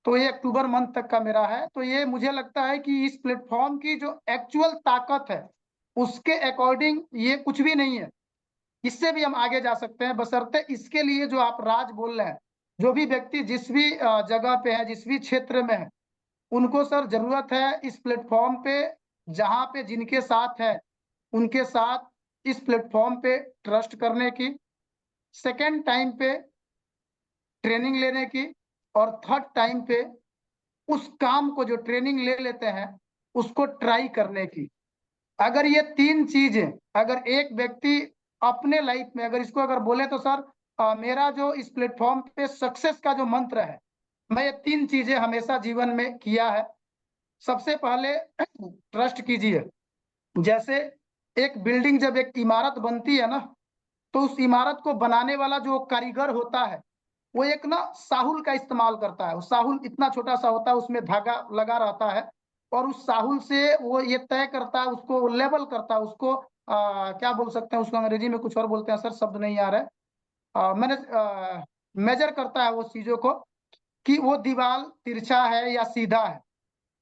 B: तो ये अक्टूबर मंथ तक का मेरा है। तो ये मुझे लगता है कि इस प्लेटफॉर्म की जो एक्चुअल ताकत है उसके अकॉर्डिंग ये कुछ भी नहीं है। इससे भी हम आगे जा सकते हैं, बशर्ते इसके लिए जो आप राज बोल रहे हैं, जो भी व्यक्ति जिस भी जगह पे है, जिस भी क्षेत्र में है, उनको सर जरूरत है इस प्लेटफॉर्म पे, जहां पे जिनके साथ है उनके साथ इस प्लेटफॉर्म पे ट्रस्ट करने की, सेकेंड टाइम पे ट्रेनिंग लेने की, और थर्ड टाइम पे उस काम को जो ट्रेनिंग ले लेते हैं उसको ट्राई करने की। अगर ये तीन चीजें, अगर एक व्यक्ति अपने लाइफ में अगर इसको अगर बोले तो सर मेरा जो इस प्लेटफॉर्म पे सक्सेस का जो मंत्र है, मैं ये तीन चीजें हमेशा जीवन में किया है। सबसे पहले ट्रस्ट कीजिए। जैसे एक बिल्डिंग, जब एक इमारत बनती है ना, तो उस इमारत को बनाने वाला जो कारीगर होता है वो एक ना साहुल का इस्तेमाल करता है। वो साहुल इतना छोटा सा होता है, उसमें धागा लगा रहता है, और उस साहुल से वो ये तय करता है, उसको लेवल करता है, उसको क्या बोल सकते हैं, उसको अंग्रेजी में कुछ और बोलते हैं सर, शब्द नहीं आ रहा है। मैंने मेजर करता है वो चीजों को कि वो दीवार तिरछा है या सीधा है,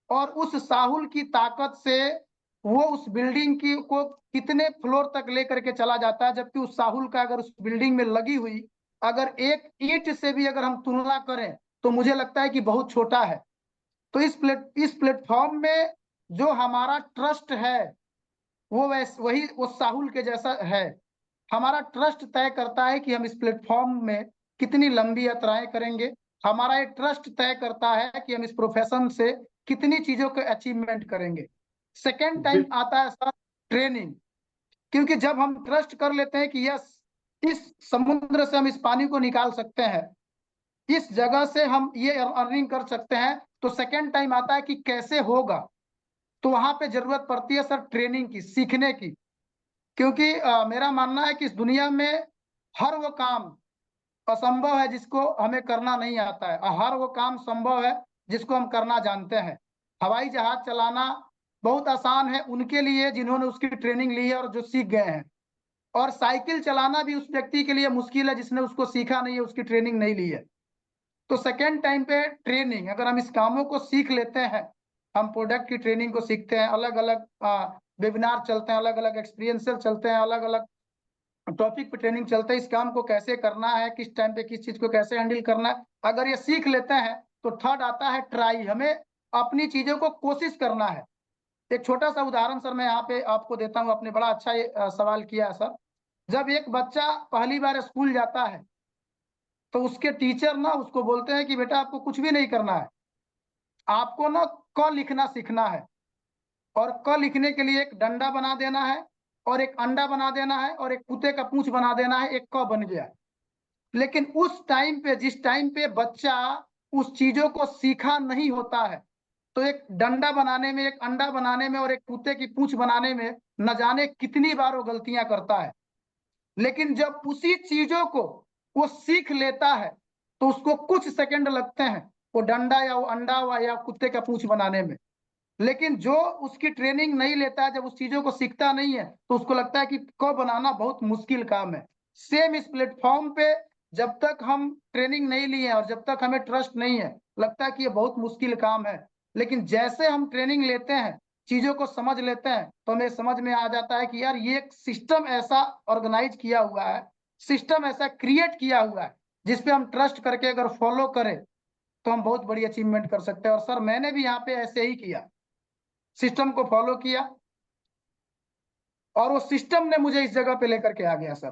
B: और उस साहुल की ताकत से वो उस बिल्डिंग की को कितने फ्लोर तक लेकर के चला जाता है। जबकि उस साहुल का अगर उस बिल्डिंग में लगी हुई अगर एक ईंट से भी अगर हम तुलना करें तो मुझे लगता है कि बहुत छोटा है। तो इस प्लेटफॉर्म में जो हमारा ट्रस्ट है वो वही वो साहुल के जैसा है। हमारा ट्रस्ट तय करता है कि हम इस प्लेटफॉर्म में कितनी लंबी यात्राएं करेंगे। हमारा ये ट्रस्ट तय करता है कि हम इस प्रोफेशन से कितनी चीजों को अचीवमेंट करेंगे। सेकेंड टाइम आता है सर ट्रेनिंग। क्योंकि जब हम ट्रस्ट कर लेते हैं कि यस, इस समुद्र से हम इस पानी को निकाल सकते हैं, इस जगह से हम ये अर्निंग कर सकते हैं, तो सेकेंड टाइम आता है कि कैसे होगा। तो वहां पे जरूरत पड़ती है सर ट्रेनिंग की, सीखने की। क्योंकि मेरा मानना है कि इस दुनिया में हर वो काम असंभव है जिसको हमें करना नहीं आता है, और हर वो काम संभव है जिसको हम करना जानते हैं। हवाई जहाज चलाना बहुत आसान है उनके लिए जिन्होंने उसकी ट्रेनिंग ली है और जो सीख गए हैं, और साइकिल चलाना भी उस व्यक्ति के लिए मुश्किल है जिसने उसको सीखा नहीं है, उसकी ट्रेनिंग नहीं ली है। तो सेकेंड टाइम पे ट्रेनिंग, अगर हम इस कामों को सीख लेते हैं, हम प्रोडक्ट की ट्रेनिंग को सीखते हैं, अलग अलग वेबिनार चलते हैं, अलग अलग एक्सपीरियंसल चलते हैं, अलग अलग टॉपिक पे ट्रेनिंग चलता है, इस काम को कैसे करना है, किस टाइम पे किस चीज को कैसे हैंडल करना है, अगर ये सीख लेते हैं तो थर्ड आता है ट्राई, हमें अपनी चीजों को कोशिश करना है। एक छोटा सा उदाहरण सर मैं यहाँ पे आपको देता हूँ, आपने बड़ा अच्छा ये सवाल किया है सर। जब एक बच्चा पहली बार स्कूल जाता है तो उसके टीचर ना उसको बोलते हैं कि बेटा आपको कुछ भी नहीं करना है, आपको ना क लिखना सीखना है, और क लिखने के लिए एक डंडा बना देना है और एक अंडा बना देना है और एक कुत्ते का पूंछ बना देना है, एक क बन गया। लेकिन उस टाइम पे, जिस टाइम पे बच्चा उस चीजों को सीखा नहीं होता है, तो एक डंडा बनाने में, एक अंडा बनाने में और एक कुत्ते की पूंछ बनाने में न जाने कितनी बार वो गलतियां करता है। लेकिन जब उसी चीजों को वो सीख लेता है तो उसको कुछ सेकंड लगते हैं वो डंडा या वो अंडा या कुत्ते का पूंछ बनाने में। लेकिन जो उसकी ट्रेनिंग नहीं लेता है, जब उस चीजों को सीखता नहीं है, तो उसको लगता है कि क बनाना बहुत मुश्किल काम है। सेम इस प्लेटफॉर्म पे जब तक हम ट्रेनिंग नहीं लिए और जब तक हमें ट्रस्ट नहीं है, लगता है कि ये बहुत मुश्किल काम है। लेकिन जैसे हम ट्रेनिंग लेते हैं, चीजों को समझ लेते हैं, तो हमें समझ में आ जाता है कि यार ये एक सिस्टम ऐसा ऑर्गेनाइज किया हुआ है, सिस्टम ऐसा क्रिएट किया हुआ है, जिसपे हम ट्रस्ट करके अगर फॉलो करें तो हम बहुत बड़ी अचीवमेंट कर सकते हैं। और सर मैंने भी यहाँ पे ऐसे ही किया, सिस्टम को फॉलो किया और वो सिस्टम ने मुझे इस जगह पे लेकर के आ गया सर।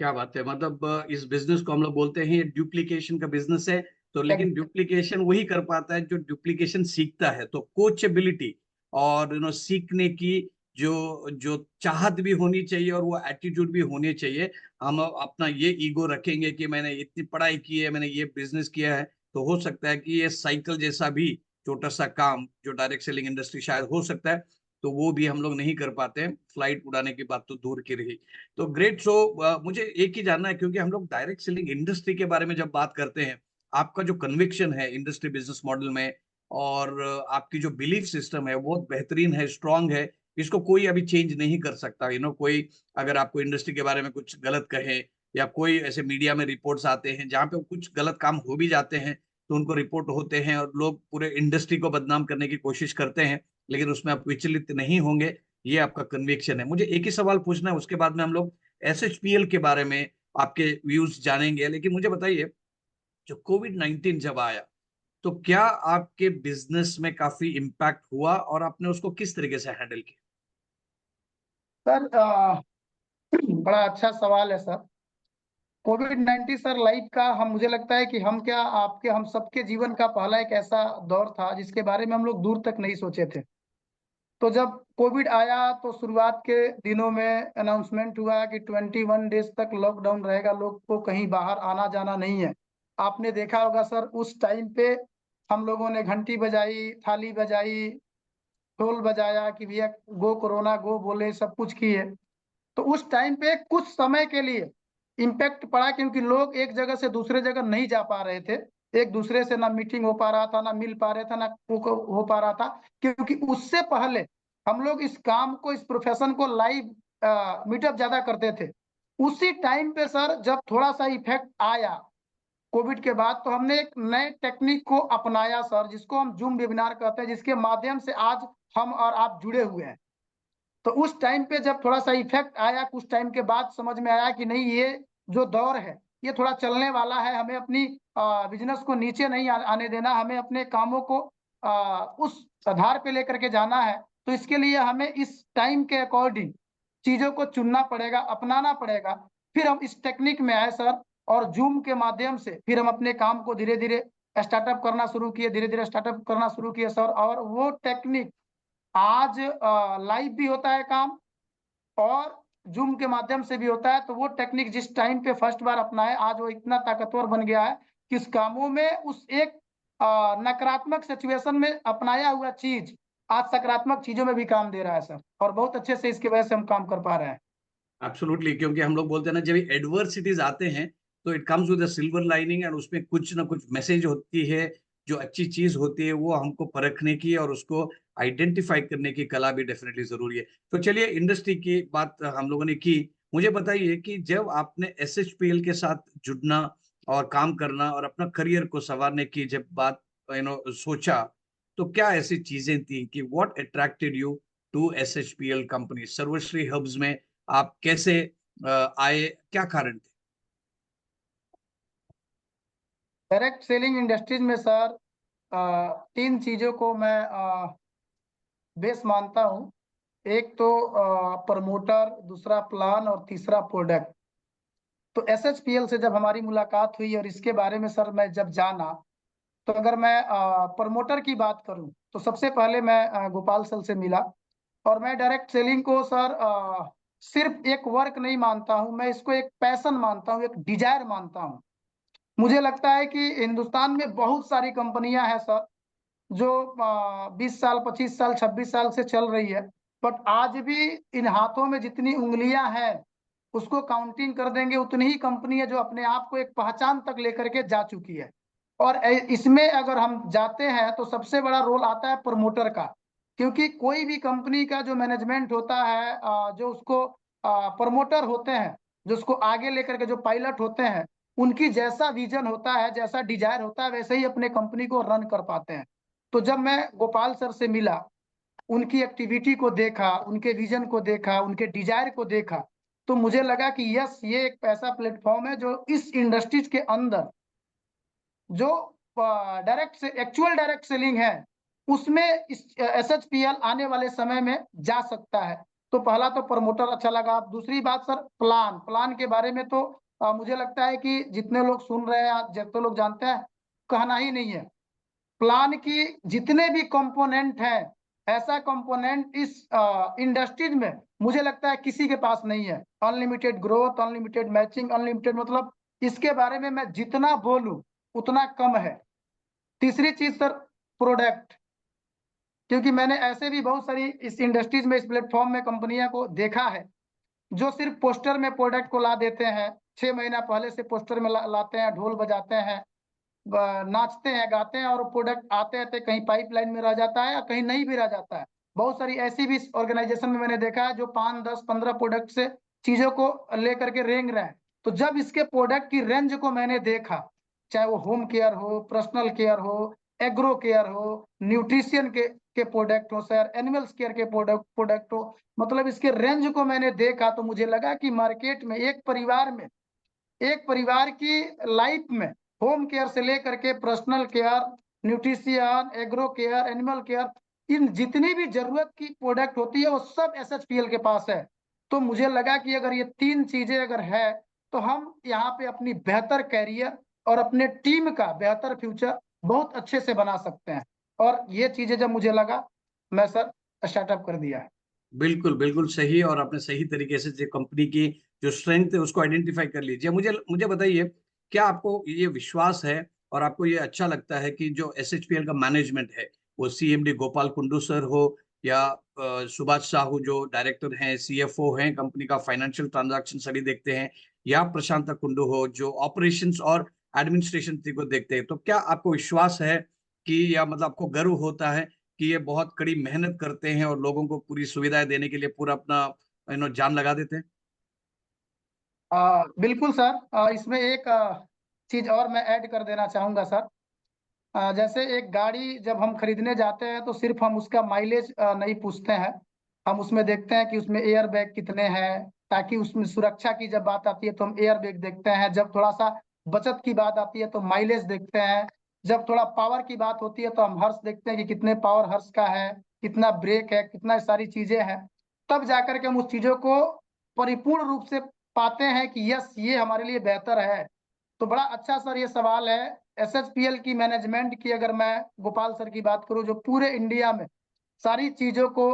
A: क्या बात है, मतलब इस बिजनेस को हम लोग बोलते हैं डुप्लीकेशन का बिजनेस है। तो लेकिन डुप्लीकेशन वही कर पाता है जो डुप्लीकेशन सीखता है। तो कोचेबिलिटी और सीखने की जो जो चाहत भी होनी चाहिए और वो एटीट्यूड भी होनी चाहिए। हम अपना ये ईगो रखेंगे कि मैंने इतनी पढ़ाई की है, मैंने ये बिजनेस किया है, तो हो सकता है कि ये साइकिल जैसा भी छोटा सा काम जो डायरेक्ट सेलिंग इंडस्ट्री शायद हो सकता है, तो वो भी हम लोग नहीं कर पाते हैं। फ्लाइट उड़ाने की बात तो दूर की रही। तो ग्रेट। सो मुझे एक ही जानना है, क्योंकि हम लोग डायरेक्ट सेलिंग इंडस्ट्री के बारे में जब बात करते हैं, आपका जो कन्विक्शन है इंडस्ट्री बिजनेस मॉडल में और आपकी जो बिलीफ सिस्टम है वो बहुत बेहतरीन है, स्ट्रांग है। इसको कोई अभी चेंज नहीं कर सकता। कोई अगर आपको इंडस्ट्री के बारे में कुछ गलत कहे या कोई ऐसे मीडिया में रिपोर्ट्स आते हैं जहां पे कुछ गलत काम हो भी जाते हैं, तो उनको रिपोर्ट होते हैं और लोग पूरे इंडस्ट्री को बदनाम करने की कोशिश करते हैं, लेकिन उसमें आप विचलित नहीं होंगे। ये आपका कन्विक्शन है। मुझे एक ही सवाल पूछना है, उसके बाद में हम लोग एसएचपीएल के बारे में आपके व्यूज जानेंगे। लेकिन मुझे बताइए, जो कोविड-19 जब आया, तो क्या आपके बिजनेस में काफी इम्पैक्ट हुआ और आपने उसको किस तरीके से हैंडल किया?
B: सर बड़ा अच्छा सवाल है सर। कोविड-19 सर लाइफ का, हम मुझे लगता है कि हम क्या, आपके, हम सबके जीवन का पहला एक ऐसा दौर था जिसके बारे में हम लोग दूर तक नहीं सोचे थे। तो जब कोविड आया तो शुरुआत के दिनों में अनाउंसमेंट हुआ कि 21 डेज तक लॉकडाउन रहेगा, लोग को कहीं बाहर आना जाना नहीं है। आपने देखा होगा सर, उस टाइम पे हम लोगों ने घंटी बजाई, थाली बजाई, ढोल बजाया कि भैया गो कोरोना गो बोले, सब कुछ किए। तो उस टाइम पे कुछ समय के लिए इम्पैक्ट पड़ा, क्योंकि लोग एक जगह से दूसरे जगह नहीं जा पा रहे थे, एक दूसरे से ना मीटिंग हो पा रहा था, ना मिल पा रहे थे, ना हो पा रहा था। क्योंकि उससे पहले हम लोग इस काम को, इस प्रोफेशन को लाइव मीटअप ज्यादा करते थे। उसी टाइम पे सर जब थोड़ा सा इफेक्ट आया कोविड के बाद, तो हमने एक नए टेक्निक को अपनाया सर, जिसको हम जूम वेबिनार कहते हैं, जिसके माध्यम से आज हम और आप जुड़े हुए हैं। तो उस टाइम पे जब थोड़ा सा इफेक्ट आया, कुछ टाइम के बाद समझ में आया कि नहीं, ये जो दौर है ये थोड़ा चलने वाला है, हमें अपनी बिजनेस को नीचे नहीं आने देना, हमें अपने कामों को उस आधार पे लेकर के जाना है। तो इसके लिए हमें इस टाइम के अकॉर्डिंग चीजों को चुनना पड़ेगा, अपनाना पड़ेगा। फिर हम इस टेक्निक में आए सर, और जूम के माध्यम से फिर हम अपने काम को धीरे धीरे स्टार्टअप करना शुरू किए, धीरे धीरे स्टार्टअप करना शुरू किए सर। और वो टेक्निक आज लाइव भी होता है काम, और जूम के माध्यम से भी होता है। तो वो टेक्निक जिस टाइम पे फर्स्ट बार अपनाए, आज वो इतना ताकतवर बन गया है कि इस कामों में उस एक नकारात्मक सिचुएशन में अपनाया हुआ चीज आज सकारात्मक चीजों में भी काम दे रहा है सर, और बहुत अच्छे से इसकी वजह से हम काम कर पा रहे हैं।
A: एब्सोल्युटली, क्योंकि हम लोग बोलते हैं ना, जब एडवर्सिटीज आते हैं तो it comes with a silver lining, और उसमें कुछ ना कुछ मैसेज होती है। जो अच्छी चीज होती है वो हमको परखने की और उसको आइडेंटिफाई करने की कला भी डेफिनेटली जरूरी है। तो चलिए, इंडस्ट्री की बात हम लोगों ने की। मुझे बताइए कि जब आपने एसएचपीएल के साथ जुड़ना और काम करना और अपना करियर को संवारने की जब बात सोचा, तो क्या ऐसी चीजें थी कि what attracted you to SHPL company? Sarvashree hubs में आप कैसे आए, क्या कारण थे?
B: डायरेक्ट सेलिंग इंडस्ट्रीज में सर तीन चीजों को मैं बेस मानता हूँ। एक तो प्रमोटर, दूसरा प्लान और तीसरा प्रोडक्ट। तो SHPL से जब हमारी मुलाकात हुई और इसके बारे में सर मैं जब जाना, तो अगर मैं प्रमोटर की बात करूं तो सबसे पहले मैं गोपाल सर से मिला। और मैं डायरेक्ट सेलिंग को सर सिर्फ एक वर्क नहीं मानता हूं, मैं इसको एक पैशन मानता हूं, एक डिजायर मानता हूं। मुझे लगता है कि हिंदुस्तान में बहुत सारी कंपनियां हैं सर जो 20 साल, 25 साल, 26 साल से चल रही है, बट आज भी इन हाथों में जितनी उंगलियां हैं उसको काउंटिंग कर देंगे उतनी ही कंपनी है जो अपने आप को एक पहचान तक लेकर के जा चुकी है। और इसमें अगर हम जाते हैं तो सबसे बड़ा रोल आता है प्रमोटर का, क्योंकि कोई भी कंपनी का जो मैनेजमेंट होता है, जो उसको प्रमोटर होते हैं, जो उसको आगे लेकर के जो पायलट होते हैं, उनकी जैसा विजन होता है, जैसा डिजायर होता है, वैसे ही अपने कंपनी को रन कर पाते हैं। तो जब मैं गोपाल सर से मिला, उनकी एक्टिविटी को देखा, उनके विजन को देखा, उनके डिजायर को देखा, तो मुझे लगा कि यस, ये एक ऐसा प्लेटफॉर्म है जो इस इंडस्ट्रीज के अंदर जो डायरेक्ट से एक्चुअल डायरेक्ट सेलिंग है उसमें SHPL आने वाले समय में जा सकता है। तो पहला तो प्रमोटर अच्छा लगा। दूसरी बात सर, प्लान प्लान के बारे में तो मुझे लगता है कि जितने लोग सुन रहे हैं, जितने लोग जानते हैं, कहना ही नहीं है। प्लान की जितने भी कंपोनेंट हैं, ऐसा कंपोनेंट इस इंडस्ट्रीज में मुझे लगता है किसी के पास नहीं है। Unlimited growth, unlimited matching, unlimited, मतलब इसके बारे में मैं जितना बोलूं उतना कम है। तीसरी चीज सर, प्रोडक्ट। क्योंकि मैंने ऐसे भी बहुत सारी इस इंडस्ट्रीज में, इस प्लेटफॉर्म में कंपनियां को देखा है जो सिर्फ पोस्टर में प्रोडक्ट को ला देते हैं, 6 महीना पहले से पोस्टर में लाते हैं, ढोल बजाते हैं, नाचते हैं, गाते हैं, और प्रोडक्ट आते आते कहीं पाइपलाइन में रह जाता है या कहीं नहीं भी रह जाता है। बहुत सारी ऐसी भी ऑर्गेनाइजेशन में मैंने देखा है जो 5, 10, 15 प्रोडक्ट से चीजों को लेकर के रेंग रहे हैं। तो जब इसके प्रोडक्ट की रेंज को मैंने देखा, चाहे वो होम केयर हो, पर्सनल केयर हो, एग्रो केयर हो, न्यूट्रिशन के प्रोडक्ट हो सर, एनिमल्स केयर के प्रोडक्ट हो, मतलब इसके रेंज को मैंने देखा तो मुझे लगा कि मार्केट में एक परिवार की लाइफ में होम केयर से लेकर के personal care, nutrition, agro care, animal care, इन जितनी भी जरूरत की प्रोडक्ट होती है वो सब SHPL के पास है। तो मुझे लगा कि अगर ये तीन चीजें अगर है तो हम यहाँ पे अपनी बेहतर कैरियर और अपने टीम का बेहतर फ्यूचर बहुत अच्छे से बना सकते हैं। और ये चीजें जब मुझे लगा, मैं सर स्टार्टअप कर दिया है।
A: बिल्कुल बिल्कुल सही, और आपने सही तरीके से जो कंपनी की जो स्ट्रेंथ है उसको आइडेंटिफाई कर लीजिए। मुझे मुझे बताइए, क्या आपको ये विश्वास है और आपको ये अच्छा लगता है कि जो SHPL का मैनेजमेंट है, वो CMD गोपाल कुंडू सर हो या सुभाष साहू जो डायरेक्टर हैं, CFO हैं, कंपनी का फाइनेंशियल ट्रांजैक्शन सभी देखते हैं, या प्रशांत कुंडू हो जो ऑपरेशंस और एडमिनिस्ट्रेशन को देखते हैं, तो क्या आपको विश्वास है कि, या मतलब आपको गर्व होता है कि ये बहुत कड़ी मेहनत करते हैं और लोगों को पूरी सुविधाएं देने के लिए पूरा अपना जान लगा देते हैं?
B: बिल्कुल सर। इसमें एक चीज और मैं ऐड कर देना चाहूंगा सर। जैसे एक गाड़ी जब हम खरीदने जाते हैं तो सिर्फ हम उसका माइलेज नहीं पूछते हैं, हम उसमें देखते हैं कि उसमें एयर बैग कितने हैं, ताकि उसमें सुरक्षा की जब बात आती है तो हम एयर बैग देखते हैं, जब थोड़ा सा बचत की बात आती है तो माइलेज देखते हैं, जब थोड़ा पावर की बात होती है तो हम हर्स देखते हैं कि कितने पावर हर्स का है, कितना ब्रेक है, कितना सारी चीजें हैं। तब जाकर के हम उस चीजों को परिपूर्ण रूप से पाते हैं कि यस, ये हमारे लिए बेहतर है। तो बड़ा अच्छा सर ये सवाल है। SHPL की मैनेजमेंट की अगर मैं गोपाल सर की बात करूं, जो पूरे इंडिया में सारी चीजों को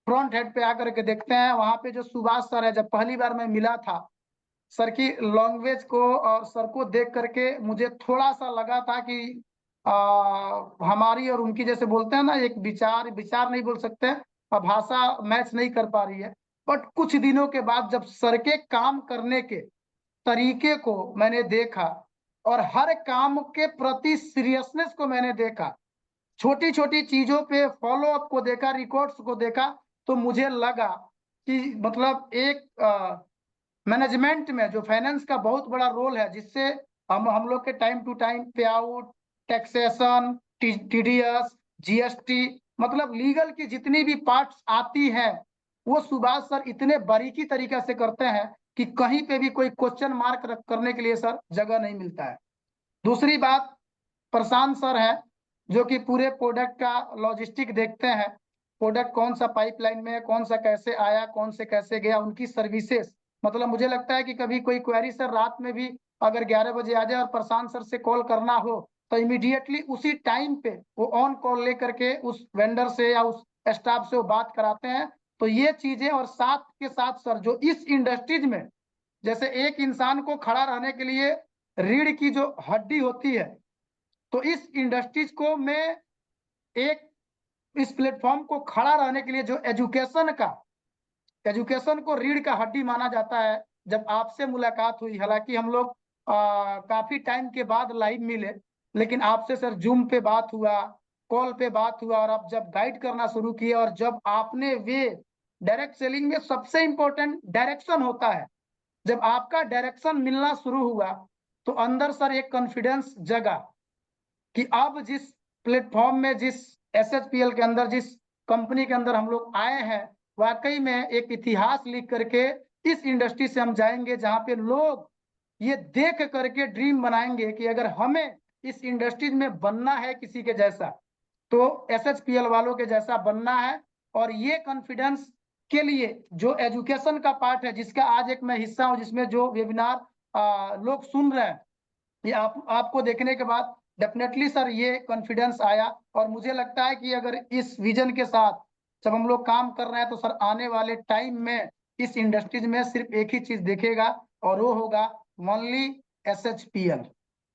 B: फ्रंट हेड पे आकर के देखते हैं, वहां पे जो सुभाष सर है, जब पहली बार मैं मिला था सर की लैंग्वेज को और सर को देख करके मुझे थोड़ा सा लगा था कि हमारी और उनकी, जैसे बोलते हैं ना, एक विचार विचार नहीं बोल सकते, भाषा मैच नहीं कर पा रही है। बट कुछ दिनों के बाद जब सर के काम करने के तरीके को मैंने देखा और हर काम के प्रति सीरियसनेस को मैंने देखा, छोटी छोटी चीजों पे फॉलो अप को देखा, रिकॉर्ड्स को देखा, तो मुझे लगा कि मतलब एक मैनेजमेंट में जो फाइनेंस का बहुत बड़ा रोल है, जिससे हम लोग के टाइम टू टाइम पे आउट, टैक्सेशन, TDS, GST, मतलब लीगल की जितनी भी पार्ट्स आती हैं, वो सुभाष सर इतने बारीकी तरीके से करते हैं कि कहीं पे भी कोई क्वेश्चन मार्क करने के लिए सर जगह नहीं मिलता है। दूसरी बात प्रशांत सर है, जो कि पूरे प्रोडक्ट का लॉजिस्टिक देखते हैं, प्रोडक्ट कौन सा पाइपलाइन में है, कौन सा कैसे आया, कौन से कैसे गया, उनकी सर्विसेज। मतलब मुझे लगता है कि कभी कोई क्वेरी सर रात में भी अगर 11 बजे आ जाए और प्रशांत सर से कॉल करना हो तो इमीडिएटली उसी टाइम पे वो ऑन कॉल लेकर के उस वेंडर से या उस स्टाफ से वो बात कराते हैं। तो ये चीजें, और साथ के साथ सर जो इस इंडस्ट्रीज में, जैसे एक इंसान को खड़ा रहने के लिए रीढ़ की जो हड्डी होती है, तो इस इंडस्ट्रीज को में एक इस प्लेटफॉर्म को खड़ा रहने के लिए जो एजुकेशन को रीढ़ का हड्डी माना जाता है। जब आपसे मुलाकात हुई, हालांकि हम लोग काफी टाइम के बाद लाइव मिले, लेकिन आपसे सर जूम पे बात हुआ, कॉल पे बात हुआ, और आप जब गाइड करना शुरू किए और जब आपने वे डायरेक्ट सेलिंग में सबसे इंपॉर्टेंट डायरेक्शन होता है, जब आपका डायरेक्शन मिलना शुरू हुआ तो अंदर सर एक कॉन्फिडेंस जगा कि अब जिस प्लेटफॉर्म में, जिस SHPL के अंदर, जिस कंपनी के अंदर हम लोग आए हैं, वाकई में एक इतिहास लिख करके इस इंडस्ट्री से हम जाएंगे, जहां पे लोग ये देख करके ड्रीम बनाएंगे कि अगर हमें इस इंडस्ट्री में बनना है किसी के जैसा, तो SHPL वालों के जैसा बनना है। और ये कॉन्फिडेंस के लिए जो एजुकेशन का पार्ट है, जिसका आज एक मैं हिस्सा हूं, जिसमें जो वेबिनार लोग सुन रहे हैं, ये आपको देखने के बाद डेफिनेटली सर ये कॉन्फिडेंस आया। और मुझे लगता है कि अगर इस विजन के साथ जब हम लोग काम कर रहे हैं, तो सर आने वाले टाइम में इस इंडस्ट्रीज में सिर्फ एक ही चीज दिखेगा, और वो होगा ओनली SHPL।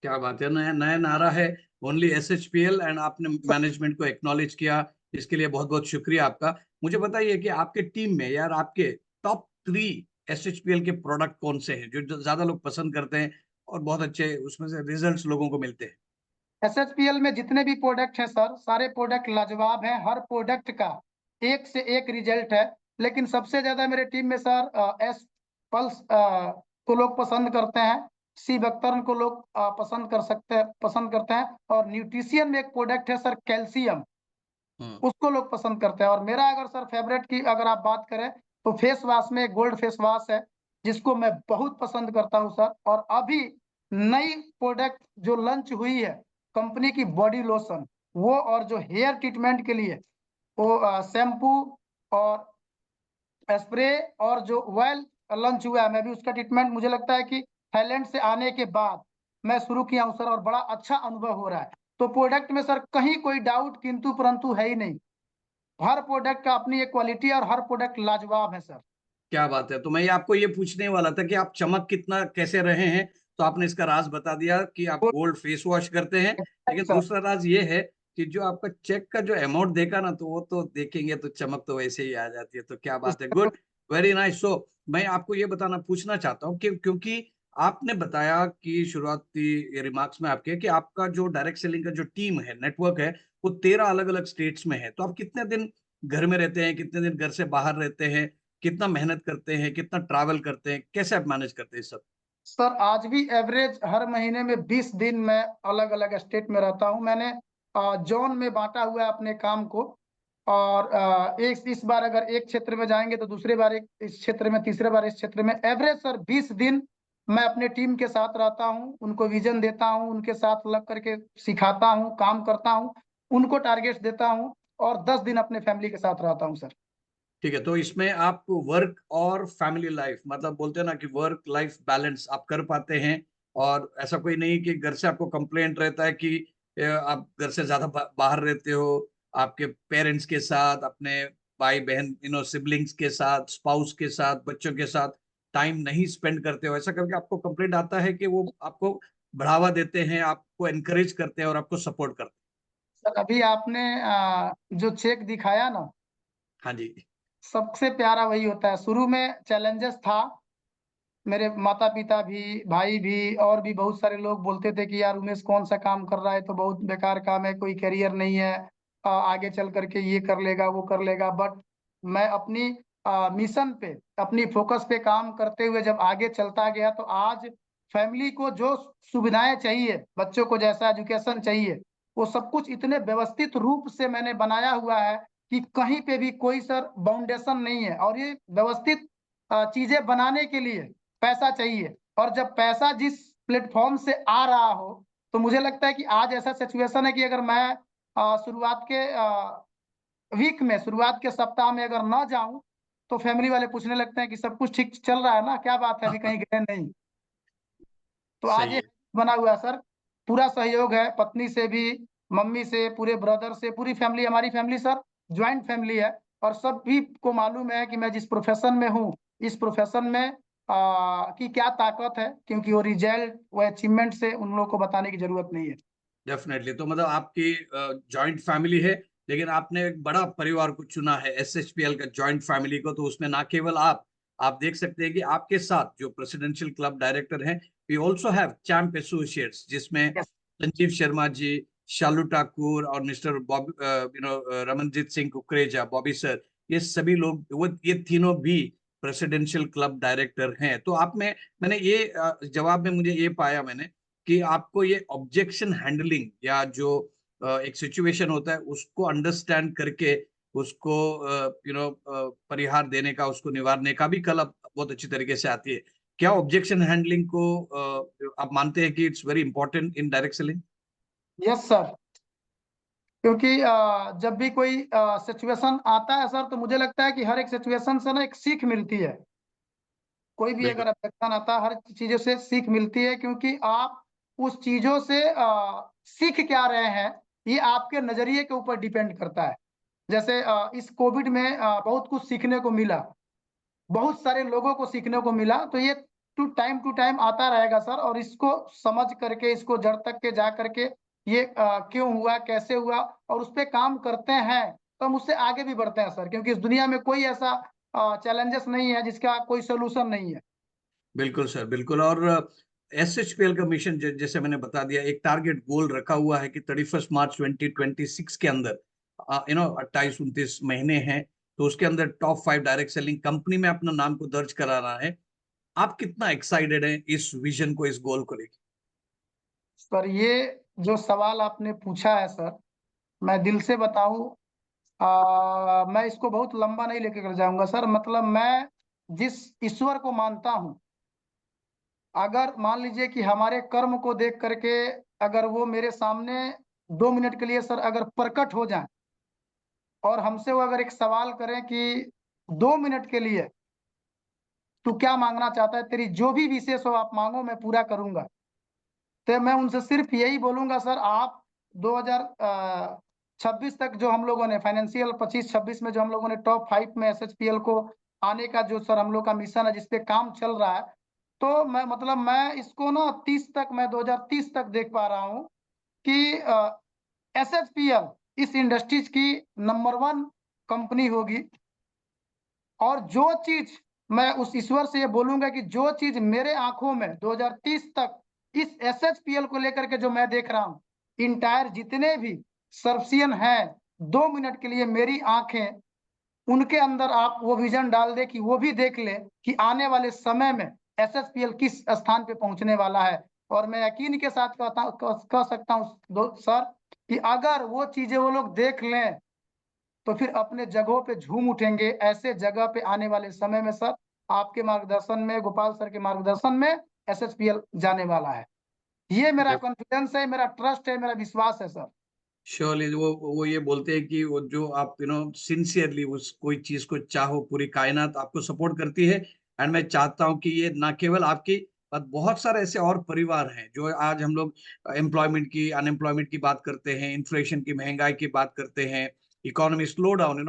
A: क्या बात है, नया नया नारा है, ओनली SHPL। एंड आपने मैनेजमेंट को एक्नॉलेज किया, इसके लिए बहुत बहुत शुक्रिया आपका। मुझे बताइए कि आपके टीम में यार आपके टॉप 3 SHPL के प्रोडक्ट कौन से हैं जो ज्यादा लोग पसंद करते हैं और बहुत अच्छे उसमें से रिजल्ट्स लोगों को मिलते हैं?
B: SHPL में जितने भी प्रोडक्ट हैं सर, सारे प्रोडक्ट लाजवाब हैं, हर प्रोडक्ट का एक से एक रिजल्ट है। लेकिन सबसे ज्यादा मेरे टीम में सर एस पल्स को लोग पसंद करते हैं, सी बख्तरन को लोग पसंद करते हैं, और न्यूट्रिशियन में एक प्रोडक्ट है सर कैल्शियम, उसको लोग पसंद करते हैं। और मेरा अगर सर फेवरेट की अगर आप बात करें, तो फेस वॉश में गोल्ड फेस वॉश है, जिसको मैं बहुत पसंद करता हूं सर। और अभी नई प्रोडक्ट जो लॉन्च हुई है कंपनी की, बॉडी लोशन, वो, और जो हेयर ट्रीटमेंट के लिए वो शैम्पू और स्प्रे और जो ऑयल लॉन्च हुआ है, मैं भी उसका ट्रीटमेंट, मुझे लगता है कि थाईलैंड से आने के बाद मैं शुरू किया हूं सर, और बड़ा अच्छा अनुभव हो रहा है। तो प्रोडक्ट में सर कहीं कोई डाउट किंतु परंतु है ही नहीं, हर प्रोडक्ट का अपनी एक क्वालिटी है और हर प्रोडक्ट लाजवाब है सर।
A: क्या बात है, तो मैं आपको ये पूछने वाला था कि आप चमक कितना कैसे रहे हैं। तो आपने इसका राज बता दिया कि आप
B: तो
A: गोल्ड फेस वॉश करते हैं। लेकिन
B: सर,
A: दूसरा राज ये है कि जो आपका चेक का जो अमाउंट देखा ना, तो वो तो देखेंगे तो चमक तो वैसे ही आ जाती है। तो क्या बात है, गुड, वेरी नाइस। सो मैं आपको ये बताना पूछना चाहता हूँ कि क्योंकि आपने बताया कि शुरुआती रिमार्क्स में आपके कि आपका जो डायरेक्ट सेलिंग का जो टीम है, नेटवर्क है, वो 13 अलग अलग स्टेट्स में है। तो आप कितने दिन घर में रहते हैं, कितने दिन घर से बाहर रहते हैं, कितना मेहनत करते हैं, कितना ट्रैवल करते हैं, कैसे आप मैनेज करते हैं सब?
B: सर आज भी एवरेज हर महीने में 20 दिन मैं अलग अलग स्टेट में रहता हूं। मैंने जोन में बांटा हुआ है अपने काम को, और एक इस बार अगर एक क्षेत्र में जाएंगे तो दूसरे बार एक इस क्षेत्र में, तीसरे बार इस क्षेत्र में। एवरेज सर 20 दिन मैं अपने टीम के साथ रहता हूं, उनको विजन देता हूं, उनके साथ लग करके सिखाता हूं, काम करता हूं, उनको टारगेट्स देता हूं, और 10 दिन अपने फैमिली के साथ रहता हूं सर।
A: ठीक है, तो इसमें आप वर्क और फैमिली लाइफ, मतलब बोलते हैं ना कि वर्क लाइफ बैलेंस आप कर पाते हैं। और ऐसा कोई नहीं कि घर से आपको कंप्लेंट रहता है कि आप घर से ज्यादा बाहर रहते हो, आपके पेरेंट्स के साथ, अपने भाई बहन, सिबलिंग्स के साथ, स्पाउस के साथ, बच्चों के साथ टाइम नहीं स्पेंड करते हो, ऐसा करके आपको कंप्लेंट आता है कि वो आपको बढ़ावा देते हैं, आपको एनकरेज करते हैं और आपको सपोर्ट करते
B: सर अभी आपने जो चेक दिखाया ना,
A: हैं? हाँ जी।
B: सबसे प्यारा वही होता है। शुरू में चैलेंजेस था, मेरे माता पिता भी, भाई भी, और भी बहुत सारे लोग बोलते थे कि यार उमेश कौन सा काम कर रहा है, तो बहुत बेकार काम है, कोई करियर नहीं है, आगे चल करके ये कर लेगा वो कर लेगा। बट मैं अपनी मिशन पे, अपनी फोकस पे काम करते हुए जब आगे चलता गया, तो आज फैमिली को जो सुविधाएं चाहिए, बच्चों को जैसा एजुकेशन चाहिए, वो सब कुछ इतने व्यवस्थित रूप से मैंने बनाया हुआ है कि कहीं पे भी कोई सर बाउंडेशन नहीं है। और ये व्यवस्थित चीजें बनाने के लिए पैसा चाहिए, और जब पैसा जिस प्लेटफॉर्म से आ रहा हो, तो मुझे लगता है कि आज ऐसा सिचुएशन है कि अगर मैं शुरुआत के वीक में, शुरुआत के सप्ताह में अगर ना जाऊं, तो फैमिली वाले पूछने लगते हैं कि सब कुछ ठीक चल रहा है ना, क्या बात है, अभी कहीं गए नहीं। तो आज
A: सही
B: ये
A: है।
B: बना हुआ है सर। पूरा सहयोग है, पत्नी से भी, मम्मी से, पूरे ब्रदर से, पूरी फैमिली, हमारी फैमिली सर ज्वाइंट फैमिली है। और सभी को मालूम है कि मैं जिस प्रोफेशन में हूँ, इस प्रोफेशन में की क्या ताकत है, क्योंकि वो रिजल्ट, वो अचीवमेंट से उन लोगों को बताने की जरूरत नहीं है।
A: डेफिनेटली। तो मतलब आपकी जॉइंट फैमिली है, लेकिन आपने एक बड़ा परिवार को चुना है, एसएचपीएल का जॉइंट फैमिली को। तो उसमें ना केवल आप देख सकते हैं कि आपके साथ जो प्रेसिडेंशियल क्लब डायरेक्टर हैं, we also have champ associates, जिसमें
B: Yes.
A: संजीव शर्मा जी, शालू ठाकुर और mister Bobby Ramanjeet Singh Kukreja, Bobby sir, ये सभी लोग, वो ये तीनों भी प्रेसिडेंशियल क्लब डायरेक्टर हैं। तो आप में मैंने ये जवाब में मुझे ये पाया मैंने कि आपको ये ऑब्जेक्शन हैंडलिंग, या जो एक सिचुएशन होता है उसको अंडरस्टैंड करके उसको परिहार देने का, उसको निवारने का भी कला बहुत अच्छी तरीके से आती है। क्या ऑब्जेक्शन हैंडलिंग को आप मानते हैं कि it's very important in direct selling?
B: Yes sir, क्योंकि जब भी कोई सिचुएशन आता है सर, तो मुझे लगता है कि हर एक सिचुएशन से ना एक सीख मिलती है। कोई भी
A: बिल्कुल।
B: अगर ऑब्जेक्शन आता है, हर चीजों से सीख मिलती है, क्योंकि आप उस चीजों से सीख क्या रहे हैं, ये आपके नजरिए के ऊपर डिपेंड करता है। जैसे इस कोविड में बहुत कुछ सीखने को मिला, बहुत सारे लोगों को सीखने को मिला। तो ये टू टाइम आता रहेगा सर, और इसको समझ करके, इसको जड़ तक के जा करके, ये क्यों हुआ, कैसे हुआ, और उस पर काम करते हैं, तो हम उससे आगे भी बढ़ते हैं सर। क्योंकि इस दुनिया में कोई ऐसा चैलेंजेस नहीं है जिसका कोई सोल्यूशन नहीं है।
A: बिल्कुल सर, बिल्कुल। और एसएचपीएल का मिशन जैसे मैंने बता दिया, एक टारगेट गोल रखा हुआ है कि 31 मार्च 2026 के अंदर 28-29 महीने हैं, तो उसके अंदर टॉप 5 डायरेक्ट सेलिंग कंपनी में अपना नाम को दर्ज कराना है। आप कितना एक्साइटेड हैं इस विजन को, इस गोल को लेकर?
B: सर ये जो सवाल आपने पूछा है सर, मैं दिल से बताऊं, मैं इसको बहुत लंबा नहीं लेके कर जाऊंगा सर। मतलब मैं जिस ईश्वर को मानता हूं, अगर मान लीजिए कि हमारे कर्म को देख करके अगर वो मेरे सामने 2 मिनट के लिए सर अगर प्रकट हो जाए, और हमसे वो अगर एक सवाल करें कि 2 मिनट के लिए तू क्या मांगना चाहता है, तेरी जो भी विशेष हो आप मांगो, मैं पूरा करूंगा। तो मैं उनसे सिर्फ यही बोलूंगा सर, आप 2026 तक जो हम लोगों ने फाइनेंशियल 25-26 में जो हम लोगों ने टॉप 5 में एसएचपीएल को आने का जो सर हम लोग का मिशन है, जिसपे काम चल रहा है, तो मैं मतलब मैं इसको ना 30 तक, मैं 2030 तक देख पा रहा हूँ कि एसएचपीएल इस इंडस्ट्रीज की नंबर 1 कंपनी होगी। और जो चीज मैं उस ईश्वर से ये बोलूंगा कि जो चीज मेरे आंखों में 2030 तक इस एसएचपीएल को लेकर के जो मैं देख रहा हूँ, इंटायर जितने भी सर्फियन हैं, 2 मिनट के लिए मेरी आंखें उनके अंदर आप वो विजन डाल दे कि वो भी देख ले कि आने वाले समय में एसएचपीएल किस स्थान पे पहुंचने वाला है। और मैं यकीन के साथ कह सकता हूँ सर कि अगर वो चीजें वो लोग देख लें, तो फिर अपने जगहों पे झूम उठेंगे। ऐसे जगह पे आने वाले समय में सर, आपके मार्गदर्शन में, गोपाल सर के मार्गदर्शन में एसएचपीएल जाने वाला है। ये मेरा कॉन्फिडेंस है, मेरा ट्रस्ट है, मेरा विश्वास है सर।
A: श्योरली। वो ये बोलते हैं कि वो जो आप सिंसियरली उस कोई चीज को चाहो, पूरी कायनात आपको सपोर्ट करती है। एंड मैं चाहता हूं कि ये ना केवल आपकी, पर बहुत सारे ऐसे और परिवार हैं जो आज हम लोग एम्प्लॉयमेंट की, अनएम्प्लॉयमेंट की बात करते हैं, इन्फ्लेशन की, महंगाई की बात करते हैं, economy slow down,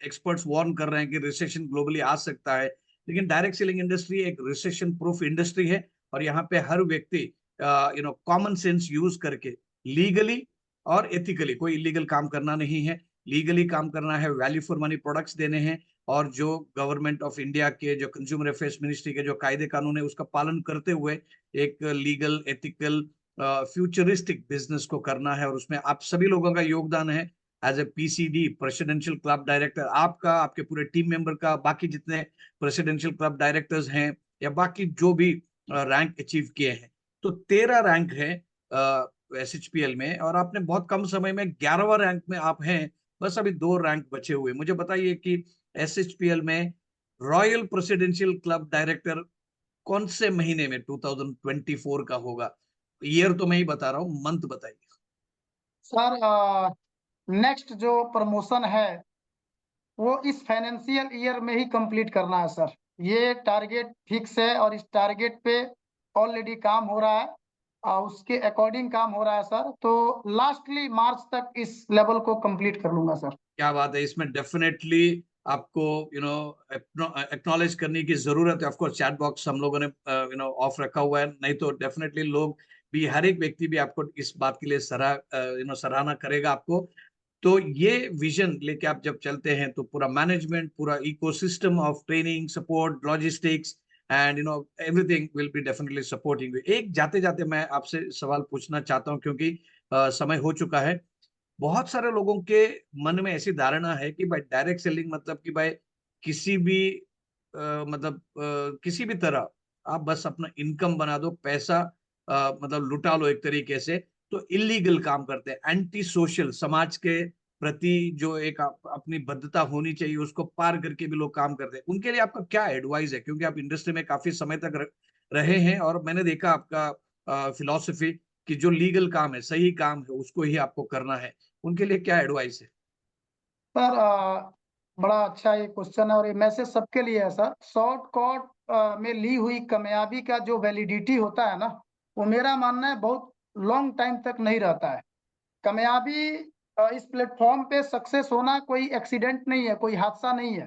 A: experts warn कर रहे हैं कि रिसेशन ग्लोबली आ सकता है। लेकिन डायरेक्ट सेलिंग इंडस्ट्री एक रिसेशन प्रूफ इंडस्ट्री है, और यहाँ पे हर व्यक्ति कॉमन सेंस यूज करके, लीगली और एथिकली, कोई इलीगल काम करना नहीं है, लीगली काम करना है, वैल्यू फॉर मनी प्रोडक्ट्स देने हैं, और जो गवर्नमेंट ऑफ इंडिया के, जो कंज्यूमर अफेयर्स मिनिस्ट्री के जो कायदे कानून है, उसका पालन करते हुए एक लीगल, एथिकल, फ्यूचरिस्टिक बिजनेस को करना है। और उसमें आप सभी लोगों का योगदान है। As a PCD, presidential club director, आपका, आपके पूरे टीम मेंबर का, बाकी जितने प्रेसिडेंशियल क्लब डायरेक्टर्स हैं, या बाकी जो भी रैंक अचीव किए हैं, तो 13 रैंक है एसएचपीएल में, और आपने बहुत कम समय में 11वां रैंक में आप हैं। बस अभी 2 रैंक बचे हुए। मुझे बताइए कि एसएचपीएल में रॉयल प्रेसिडेंशियल क्लब डायरेक्टर कौन से महीने में 2024 का होगा? ईयर तो मैं ही बता रहा हूँ, मंथ बताइए।
B: सर नेक्स्ट जो प्रमोशन है वो इस फाइनेंशियल ईयर में ही कंप्लीट करना है सर। ये टारगेट फिक्स है और इस टारगेट पे ऑलरेडी काम हो रहा है और उसके अकॉर्डिंग काम हो रहा है सर। तो लास्टली मार्च तक इस लेवल को कंप्लीट कर लूंगा सर।
A: क्या बात है, इसमें डेफिनेटली आपको एक्नॉलेज करने की जरूरत है। ऑफ कोर्स चैट बॉक्स हम लोगों ने ऑफ रखा हुआ है, नहीं तो डेफिनेटली लोग भी, हर एक व्यक्ति भी आपको इस बात के लिए सराहना करेगा आपको। तो ये विजन लेके आप जब चलते हैं तो पूरा मैनेजमेंट, पूरा ecosystem of training, support, logistics and everything will be definitely supporting you. एक जाते जाते मैं आपसे सवाल पूछना चाहता हूँ, क्योंकि समय हो चुका है। बहुत सारे लोगों के मन में ऐसी धारणा है कि भाई डायरेक्ट सेलिंग मतलब कि भाई किसी भी किसी भी तरह आप बस अपना इनकम बना दो, पैसा मतलब लुटा लो एक तरीके से। तो इलीगल काम करते हैं, एंटी सोशल, समाज के प्रति जो एक अपनी बद्धता होनी चाहिए उसको पार करके भी लोग काम करते हैं। उनके लिए आपका क्या एडवाइस है, क्योंकि आप इंडस्ट्री में काफी समय तक रहे हैं और मैंने देखा आपका फिलॉसफी कि जो लीगल काम है, सही काम है, उसको ही आपको करना है। उनके लिए क्या एडवाइस है?
B: सर बड़ा अच्छा ये क्वेश्चन है और ये मैसेज सबके लिए है सर। शॉर्टकट में ली हुई कामयाबी का जो वैलिडिटी होता है ना, वो मेरा मानना है बहुत लॉन्ग टाइम तक नहीं रहता है। कामयाबी इस प्लेटफॉर्म पे सक्सेस होना कोई एक्सीडेंट नहीं है, कोई हादसा नहीं है।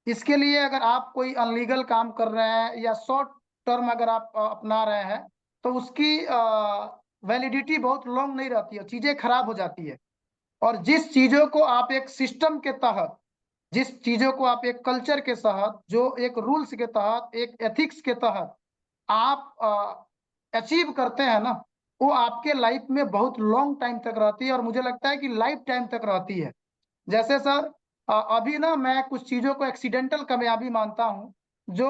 B: इसके लिए अगर आप कोई अनलीगल काम कर रहे हैं या शॉर्ट टर्म अगर आप अपना रहे हैं तो उसकी वैलिडिटी बहुत लॉन्ग नहीं रहती है, चीजें खराब हो जाती है। और जिस चीजों को आप एक सिस्टम के तहत, जिस चीजों को आप एक कल्चर के तहत, जो एक रूल्स के तहत, एक एथिक्स के तहत आप अचीव करते हैं ना, वो आपके लाइफ में बहुत लॉन्ग टाइम तक रहती है और मुझे लगता है कि लाइफ टाइम तक रहती है। जैसे सर अभी ना मैं कुछ चीजों को एक्सीडेंटल कामयाबी मानता हूँ, जो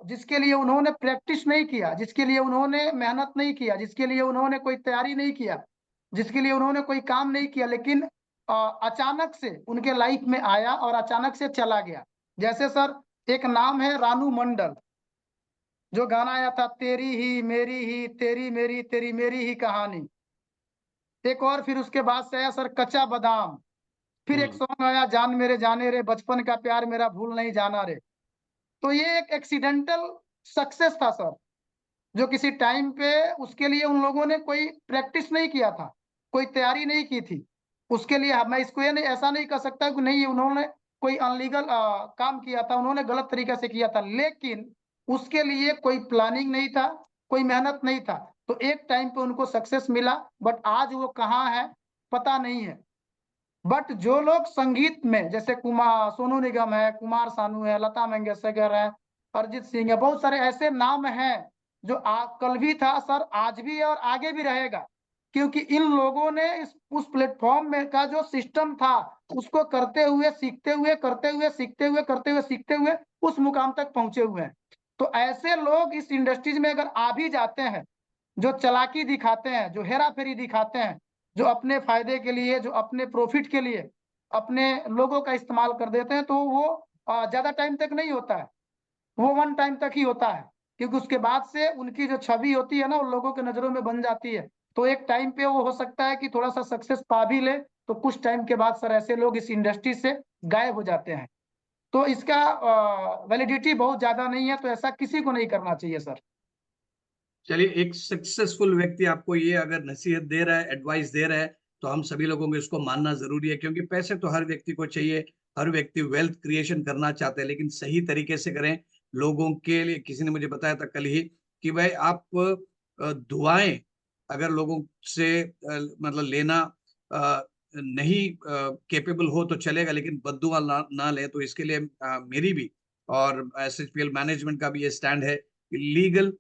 B: जिसके लिए उन्होंने प्रैक्टिस नहीं किया, जिसके लिए उन्होंने मेहनत नहीं किया, जिसके लिए उन्होंने कोई तैयारी नहीं किया, जिसके लिए उन्होंने कोई काम नहीं किया, लेकिन अचानक से उनके लाइफ में आया और अचानक से चला गया। जैसे सर एक नाम है रानू मंडल, जो गाना आया था तेरी ही मेरी ही तेरी मेरी तेरी मेरी ही कहानी। एक और फिर उसके बाद से आया सर कच्चा बादाम। फिर एक सॉन्ग आया जान मेरे जाने रे, बचपन का प्यार मेरा भूल नहीं जाना रे। तो ये एक एक्सीडेंटल सक्सेस था सर, जो किसी टाइम पे उसके लिए उन लोगों ने कोई प्रैक्टिस नहीं किया था, कोई तैयारी नहीं की थी। उसके लिए मैं इसको ये नहीं, ऐसा नहीं कर सकता कि नहीं उन्होंने कोई अनलीगल काम किया था, उन्होंने गलत तरीके से किया था, लेकिन उसके लिए कोई प्लानिंग नहीं था, कोई मेहनत नहीं था। तो एक टाइम पे उनको सक्सेस मिला, बट आज वो कहाँ है पता नहीं है। बट जो लोग संगीत में, जैसे कुमार, सोनू निगम है, कुमार सानू है, लता मंगेशकर है, अरिजीत सिंह है, बहुत सारे ऐसे नाम हैं जो कल भी था सर, आज भी है और आगे भी रहेगा। क्योंकि इन लोगों ने उस प्लेटफॉर्म में का जो सिस्टम था उसको करते हुए, सीखते हुए, करते हुए, सीखते हुए, करते हुए, सीखते हुए उस मुकाम तक पहुंचे हुए हैं। तो ऐसे लोग इस इंडस्ट्रीज में अगर आ भी जाते हैं, जो चालाकी दिखाते हैं, जो हेरा फेरी दिखाते हैं, जो अपने फायदे के लिए, जो अपने प्रॉफिट के लिए अपने लोगों का इस्तेमाल कर देते हैं, तो वो ज्यादा टाइम तक नहीं होता है, वो वन टाइम तक ही होता है। क्योंकि उसके बाद से उनकी जो छवि होती है ना, उन लोगों के नजरों में बन जाती है। तो एक टाइम पे वो हो सकता है कि थोड़ा सा सक्सेस पा भी ले, तो कुछ टाइम के बाद सर ऐसे लोग इस इंडस्ट्री से गायब हो जाते हैं। तो इसका वैलिडिटी बहुत ज्यादा नहीं है, तो ऐसा किसी को नहीं करना चाहिए सर।
A: चलिए, एक सक्सेसफुल व्यक्ति आपको ये अगर नसीहत दे रहा है, एडवाइस दे रहा है, तो हम सभी लोगों को इसको मानना जरूरी है, क्योंकि पैसे तो हर व्यक्ति को चाहिए। हर व्यक्ति वेल्थ क्रिएशन करना चाहते हैं, लेकिन सही तरीके से करें लोगों के लिए। किसी ने मुझे बताया था कल ही कि भाई आप दुआएं अगर लोगों से मतलब लेना नहीं केपेबल हो तो चलेगा, लेकिन बद्दुआ ना ले। तो इसके लिए मेरी भी और एसएचपीएल मैनेजमेंट का भी ये स्टैंड है कि लीगल,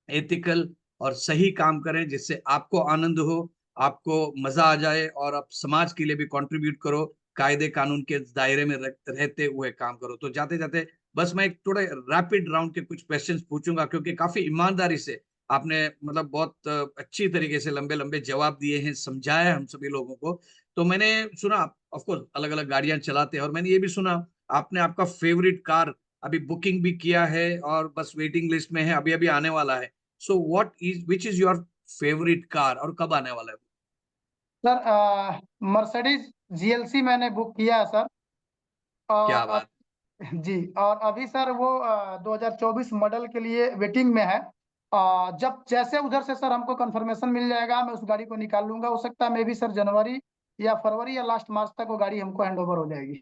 A: एथिकल और सही काम करें, जिससे आपको आनंद हो, आपको मजा आ जाए और आप समाज के लिए भी कंट्रीब्यूट करो, कायदे कानून के दायरे में रहते हुए काम करो। तो जाते जाते बस मैं एक थोड़े रैपिड राउंड के कुछ क्वेश्चंस पूछूंगा, क्योंकि काफी ईमानदारी से आपने मतलब बहुत अच्छी तरीके से लंबे लंबे जवाब दिए हैं, समझाया है हम सभी लोगों को। तो मैंने सुना ऑफ कोर्स अलग अलग गाड़ियां चलाते हैं, और मैंने ये भी सुना आपने आपका फेवरेट कार अभी बुकिंग भी किया है और बस वेटिंग लिस्ट में है, अभी अभी आने वाला है। So what is which is your favourite car और कब आने वाला है?
B: सर मर्सिडीज GLC मैंने बुक किया है सर। और
A: क्या बात।
B: जी, और अभी सर वो 2024 मॉडल के लिए वेटिंग में है। जब जैसे उधर से सर हमको कंफर्मेशन मिल जाएगा, मैं उस गाड़ी को निकाल लूंगा। हो सकता है मे भी सर जनवरी या फरवरी या लास्ट मार्च तक वो गाड़ी हमको हैंड ओवर हो जाएगी।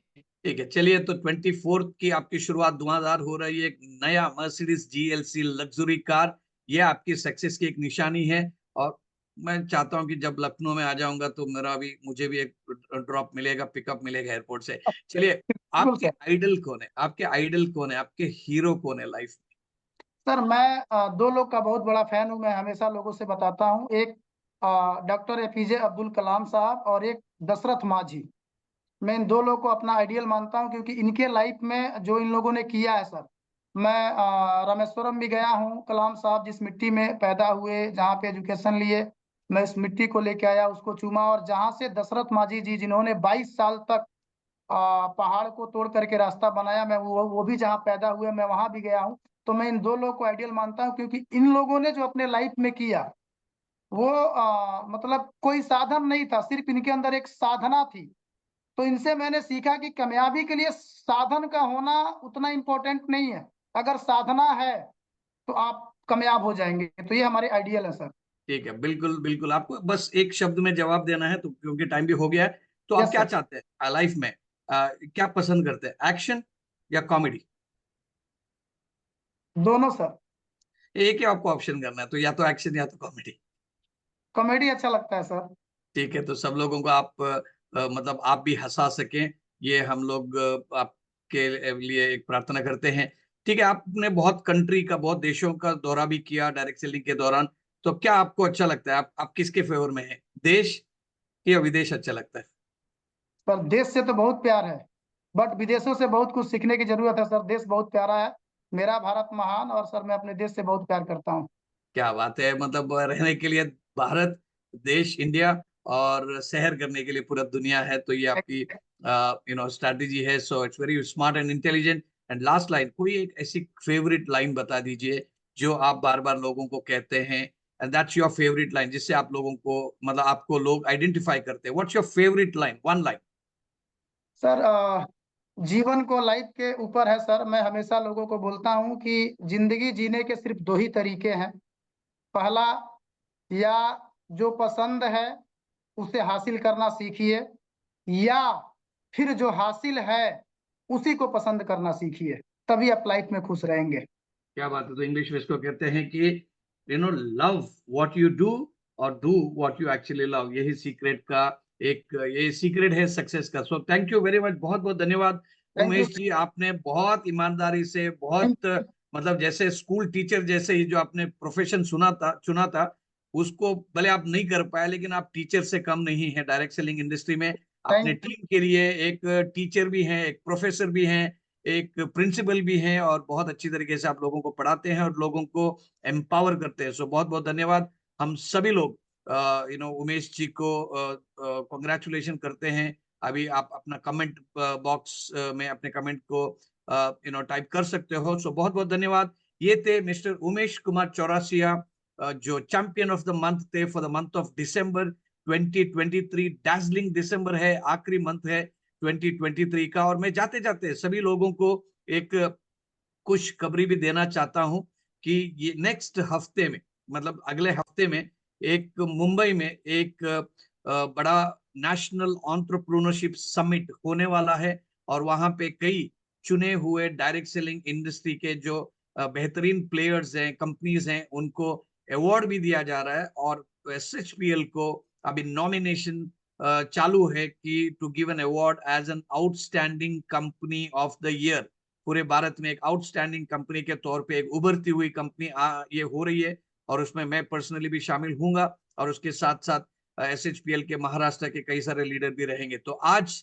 A: ठीक है, चलिए, तो 24 की आपकी शुरुआत धुआंधार हो रही है। एक नया मर्सिडीज GLC लग्जरी कार, ये आपकी सक्सेस की एक निशानी है। और मैं चाहता हूं कि जब लखनऊ में आ जाऊंगा तो मुझे भी एक ड्रॉप मिलेगा, पिकअप मिलेगा एयरपोर्ट से। चलिए,
B: बिल्कुल
A: आपके
B: सर।
A: आइडल कौन है? आपके आइडल कौन है? आपके हीरो कौन है लाइफ
B: सर मैं दो लोग का बहुत बड़ा फैन हूं। मैं हमेशा लोगों से बताता हूं, एक डॉक्टर APJ अब्दुल कलाम साहब और एक दशरथ माझी। मैं इन दो लोगों को अपना आइडियल मानता हूं, क्योंकि इनके लाइफ में जो इन लोगों ने किया है सर। मैं रामेश्वरम भी गया हूं। कलाम साहब जिस मिट्टी में पैदा हुए, जहाँ पे एजुकेशन लिए, मैं इस मिट्टी को लेके आया, उसको चूमा। और जहाँ से दशरथ माझी जी, जिन्होंने 22 साल तक पहाड़ को तोड़ करके रास्ता बनाया, मैं वो भी जहाँ पैदा हुए, मैं वहां भी गया हूँ। तो मैं इन दो लोगों को आइडियल मानता हूँ, क्योंकि इन लोगों ने जो अपने लाइफ में किया, वो मतलब कोई साधन नहीं था, सिर्फ इनके अंदर एक साधना थी। तो इनसे मैंने सीखा कि कामयाबी के लिए साधन का होना उतना इम्पोर्टेंट नहीं है। अगर साधना है तो आप कामयाब हो जाएंगे। तो ये हमारे आइडियल है सर।
A: ठीक है, बिल्कुल बिल्कुल। आपको बस एक शब्द में जवाब देना है, तो क्योंकि टाइम भी हो गया है। तो आप
B: यस
A: क्या
B: सर।
A: चाहते हैं लाइफ में? क्या पसंद करते हैं, एक्शन या कॉमेडी?
B: दोनों सर।
A: एक ही आपको ऑप्शन करना है, तो या तो एक्शन या तो कॉमेडी।
B: कॉमेडी अच्छा लगता है सर।
A: ठीक है, तो सब लोगों को आप मतलब आप भी हंसा सकें, ये हम लोग आपके लिए एक प्रार्थना करते हैं। ठीक है, आपने बहुत कंट्री का, बहुत देशों का दौरा भी किया डायरेक्ट सेलिंग के दौरान। तो क्या आपको अच्छा लगता है? आप किसके फेवर में हैं, देश या विदेश अच्छा लगता है?
B: पर देश से तो बहुत प्यार है, बट विदेशों से बहुत कुछ सीखने की जरूरत है सर। देश बहुत प्यारा है, मेरा भारत महान। और सर मैं अपने देश से बहुत प्यार करता हूँ।
A: क्या बात है, मतलब रहने के लिए भारत देश, इंडिया, और शहर करने के लिए पूरा दुनिया है। तो ये आपकी स्ट्रैटेजी है। So it's very smart and intelligent. And last line, कोई एक ऐसी फेवरेट लाइन बता दीजिए जो आप बार बार लोगों को कहते हैं, and that's your favourite line, जिससे आप लोगों को, मतलब आपको लोग आइडेंटिफाई करते हैं। What's your favourite line, one line?
B: Sir जीवन को लाइफ के ऊपर है सर। मैं हमेशा लोगों को बोलता हूँ कि जिंदगी जीने के सिर्फ दो ही तरीके हैं। पहला, या जो पसंद है उसे हासिल करना सीखिए, या फिर जो हासिल है उसी को पसंद करना सीखिए। तभी आप लाइफ में खुश रहेंगे।
A: क्या बात है। तो इंग्लिश में इसको कहते हैं कि लव व्हाट यू डू और do what you actually love. यही सीक्रेट का एक, ये सीक्रेट है सक्सेस का। So thank you very much, बहुत बहुत धन्यवाद
B: थैंक यू।
A: उमेश जी। आपने बहुत ईमानदारी से, बहुत मतलब जैसे स्कूल टीचर जैसे ही जो आपने प्रोफेशन चुना था, उसको भले आप नहीं कर पाए, लेकिन आप टीचर से कम नहीं है डायरेक्ट सेलिंग इंडस्ट्री में। अपने
B: थैंक
A: टीम के लिए एक टीचर भी हैं, एक प्रोफेसर भी हैं, एक प्रिंसिपल भी हैं, और बहुत अच्छी तरीके से आप लोगों को पढ़ाते हैं और लोगों को एम्पावर करते हैं। सो बहुत बहुत धन्यवाद। हम सभी लोग उमेश जी को कॉन्ग्रेचुलेशन करते हैं। अभी आप अपना कमेंट बॉक्स में अपने कमेंट को टाइप कर सकते हो। सो बहुत बहुत धन्यवाद। ये थे मिस्टर उमेश कुमार चौरसिया, जो चैंपियन ऑफ द मंथ थे for the month of December 2023। Dazzling December है, आखिरी मंथ है 2023 का। और मैं जाते जाते सभी लोगों को एक खुशखबरी भी देना चाहता हूं कि ये नेक्स्ट हफ्ते में, मतलब अगले हफ्ते में, एक मुंबई में एक बड़ा नेशनल एंटरप्रेन्योरशिप समिट होने वाला है। और वहां पे कई चुने हुए डायरेक्ट सेलिंग इंडस्ट्री के जो बेहतरीन प्लेयर्स हैं, कंपनीज हैं, उनको अवार्ड भी दिया जा रहा है। और SHPL को अभी नॉमिनेशन चालू है कि to give an award as an outstanding company of the year. पूरे भारत में एक आउटस्टैंडिंग कंपनी के तौर पे एक उभरती हुई कंपनी ये हो रही है। और उसमें मैं पर्सनली भी शामिल हूंगा, और उसके साथ साथ SHPL के महाराष्ट्र के कई सारे लीडर भी रहेंगे। तो आज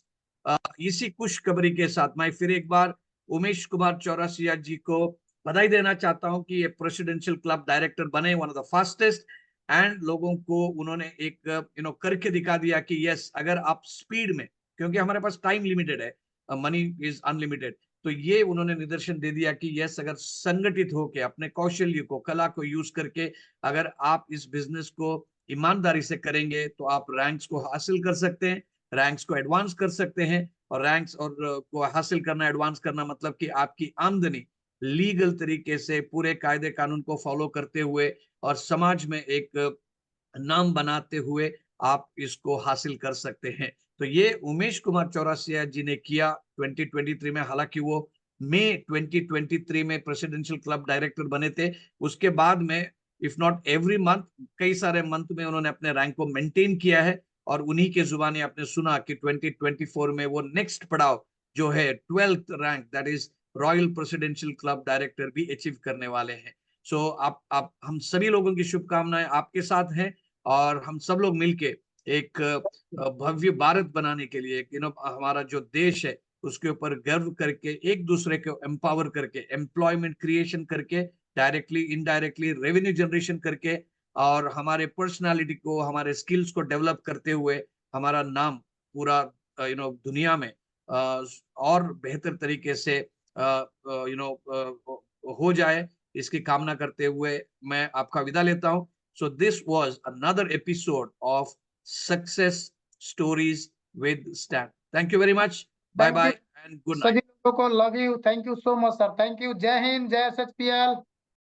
A: इसी खुशखबरी के साथ मैं फिर एक बार उमेश कुमार चौरसिया जी को बधाई देना चाहता हूं कि ये प्रेसिडेंशियल क्लब डायरेक्टर बने, one of the fastest. And लोगों को उन्होंने एक करके दिखा दिया कि यस, अगर आप स्पीड में, क्योंकि हमारे पास टाइम लिमिटेड है, मनी इज अनलिमिटेड, तो ये उन्होंने निदर्शन दे दिया कि यस, अगर संगठित होकर अपने कौशल्य को, कला को यूज करके अगर आप इस बिजनेस को ईमानदारी से करेंगे तो आप रैंक्स को हासिल कर सकते हैं, रैंक्स को एडवांस कर सकते हैं। और रैंक्स और को हासिल करना, एडवांस करना मतलब कि आपकी आमदनी लीगल तरीके से पूरे कायदे कानून को फॉलो करते हुए और समाज में एक नाम बनाते हुए आप इसको हासिल कर सकते हैं। तो ये उमेश कुमार चौरसिया जी ने किया 2023 में। हालांकि वो मई 2023 में प्रेसिडेंशियल क्लब डायरेक्टर बने थे। उसके बाद में इफ नॉट एवरी मंथ, कई सारे मंथ में उन्होंने अपने रैंक को मेंटेन किया है। और उन्हीं के जुबानी आपने सुना कि 2024 में वो नेक्स्ट पड़ाव जो है 12th rank, that is royal presidential club director, भी अचीव करने वाले हैं। सो आप हम सभी लोगों की शुभकामनाएं आपके साथ हैं। और हम सब लोग मिलके एक भव्य भारत बनाने के लिए, हमारा जो देश है उसके ऊपर गर्व करके, एक दूसरे को एम्पावर करके, एम्प्लॉयमेंट क्रिएशन करके, डायरेक्टली इनडायरेक्टली रेवेन्यू जनरेशन करके, और हमारे पर्सनालिटी को, हमारे स्किल्स को डेवलप करते हुए हमारा नाम पूरा दुनिया में और बेहतर तरीके से हो जाए, इसकी कामना करते हुए मैं आपका विदा लेता हूं। So this was another episode of Success Stories with Stan. Thank you very much. Bye
B: thank you
A: bye and good
B: सभी
A: night.
B: लोगों को, love you, thank you so much sir, thank you. जय हिंद, जय SHPL।